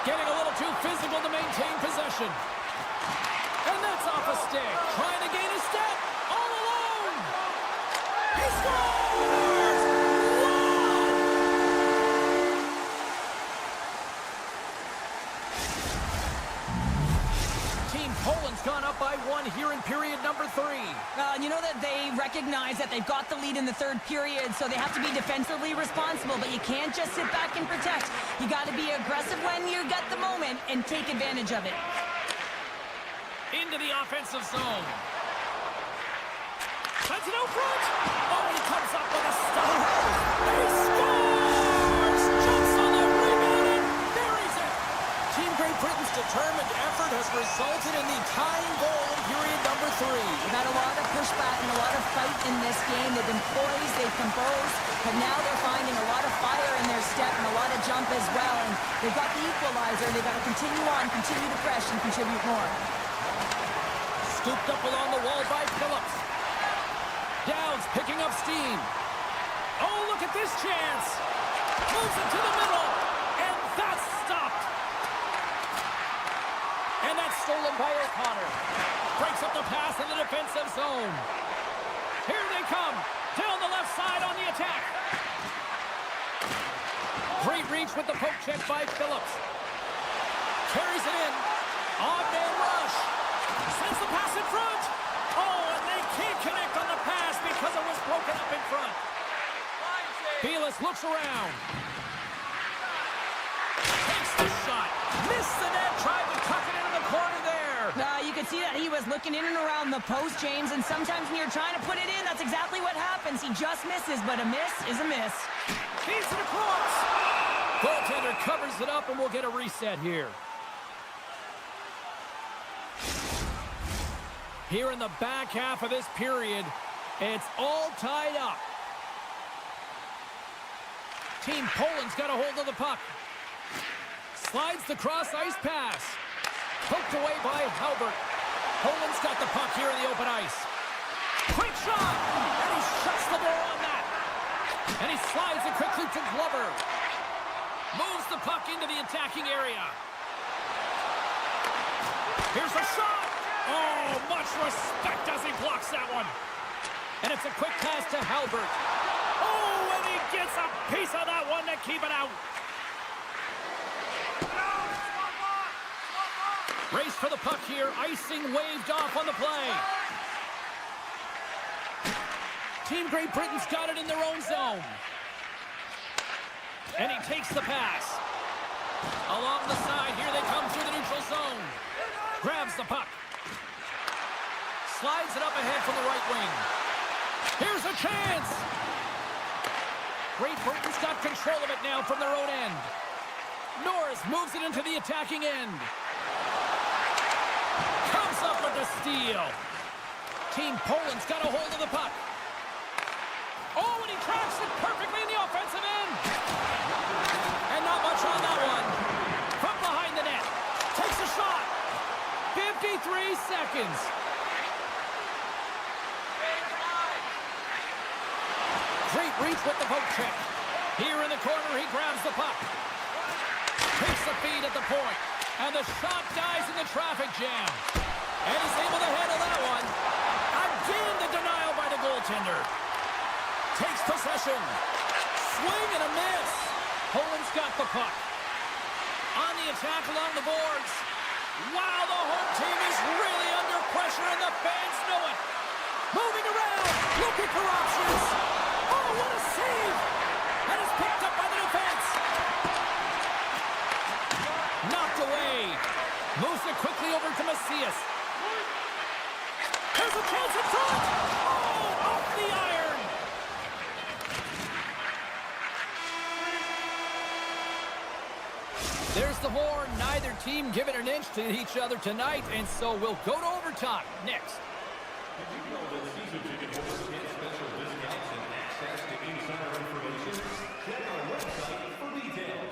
[SPEAKER 1] Getting a little too physical to maintain possession. And that's off a stick. Trying to gain a step. All alone. He scores! Team Poland's gone up by 1 here in period number 3.
[SPEAKER 2] And you know that they recognize that they've got the lead in the third period, so they have to be defensively responsible, but you can't just sit back and protect. You got to be aggressive when you get the moment and take advantage of it.
[SPEAKER 1] Into the offensive zone. Sends it out front. Oh, he comes up with a stop. He scores! Jumps on the rebound and buries it.
[SPEAKER 3] Great Britain's determined effort has resulted in the tying goal in period number 3.
[SPEAKER 2] They've had a lot of pushback and a lot of fight in this game. They've been poised, they've composed, but now they're finding a lot of fire in their step and a lot of jump as well. And they've got the equalizer. They've got to continue on, continue to press, and contribute more.
[SPEAKER 1] Scooped up along the wall by Phillips. Downs picking up steam. Oh, look at this chance. Moves it to the middle. And that's stopped. And that's stolen by O'Connor. Breaks up the pass in the defensive zone. Here they come. Down the left side on the attack. Great reach with the poke check by Phillips. Carries it in. On-man rush. Sends the pass in front. Oh, and they can't connect on the pass because it was broken up in front. Felix looks around. Takes the shot. Missed the net. Tried to tuck it into the corner there.
[SPEAKER 2] You could see that he was looking in and around the post, James, and sometimes when you're trying to put it in, that's exactly what happens. He just misses, but a miss is a miss.
[SPEAKER 1] Feeds it across. Goaltender covers it up, and we'll get a reset here. Here in the back half of this period, it's all tied up. Team Poland's got a hold of the puck. Slides the cross-ice pass. Poked away by Halbert. Poland's got the puck here in the open ice. Quick shot! And he shuts the door on that. And he slides it quickly to Glover. Moves the puck into the attacking area. Here's a shot! Oh, much respect as he blocks that one. And it's a quick pass to Halbert. Oh, and he gets a piece of that one to keep it out. Race for the puck here. Icing waved off on the play. Team Great Britain's got it in their own zone. And he takes the pass. Along the side, here they come through the neutral zone. Grabs the puck. Slides it up ahead from the right wing. Here's a chance. Great Britain's got control of it now from their own end. Norris moves it into the attacking end. Comes up with the steal. Team Poland's got a hold of the puck. Oh, and he tracks it perfectly in the offensive end. And not much on that one. From behind the net. Takes a shot. 53 seconds. Great reach with the poke check. Here in the corner, he grabs the puck. Takes the feed at the point. And the shot dies in the traffic jam. And he's able to handle that one. Again, the denial by the goaltender. Takes possession. Swing and a miss. Poland's got the puck. On the attack along the boards. Wow, the home team is really under pressure, and the fans know it. Moving around. Looking for options. Oh, what a save. And it's picked up by the defense. Knocked away. Moves it quickly over to Macias. There's a chance in front. Oh, off the iron. There's the horn. Neither team giving an inch to each other tonight, and so we'll go to overtime next.
[SPEAKER 4] Did you know that season ticket holders get special discounts and access to insider information? Check our website for details.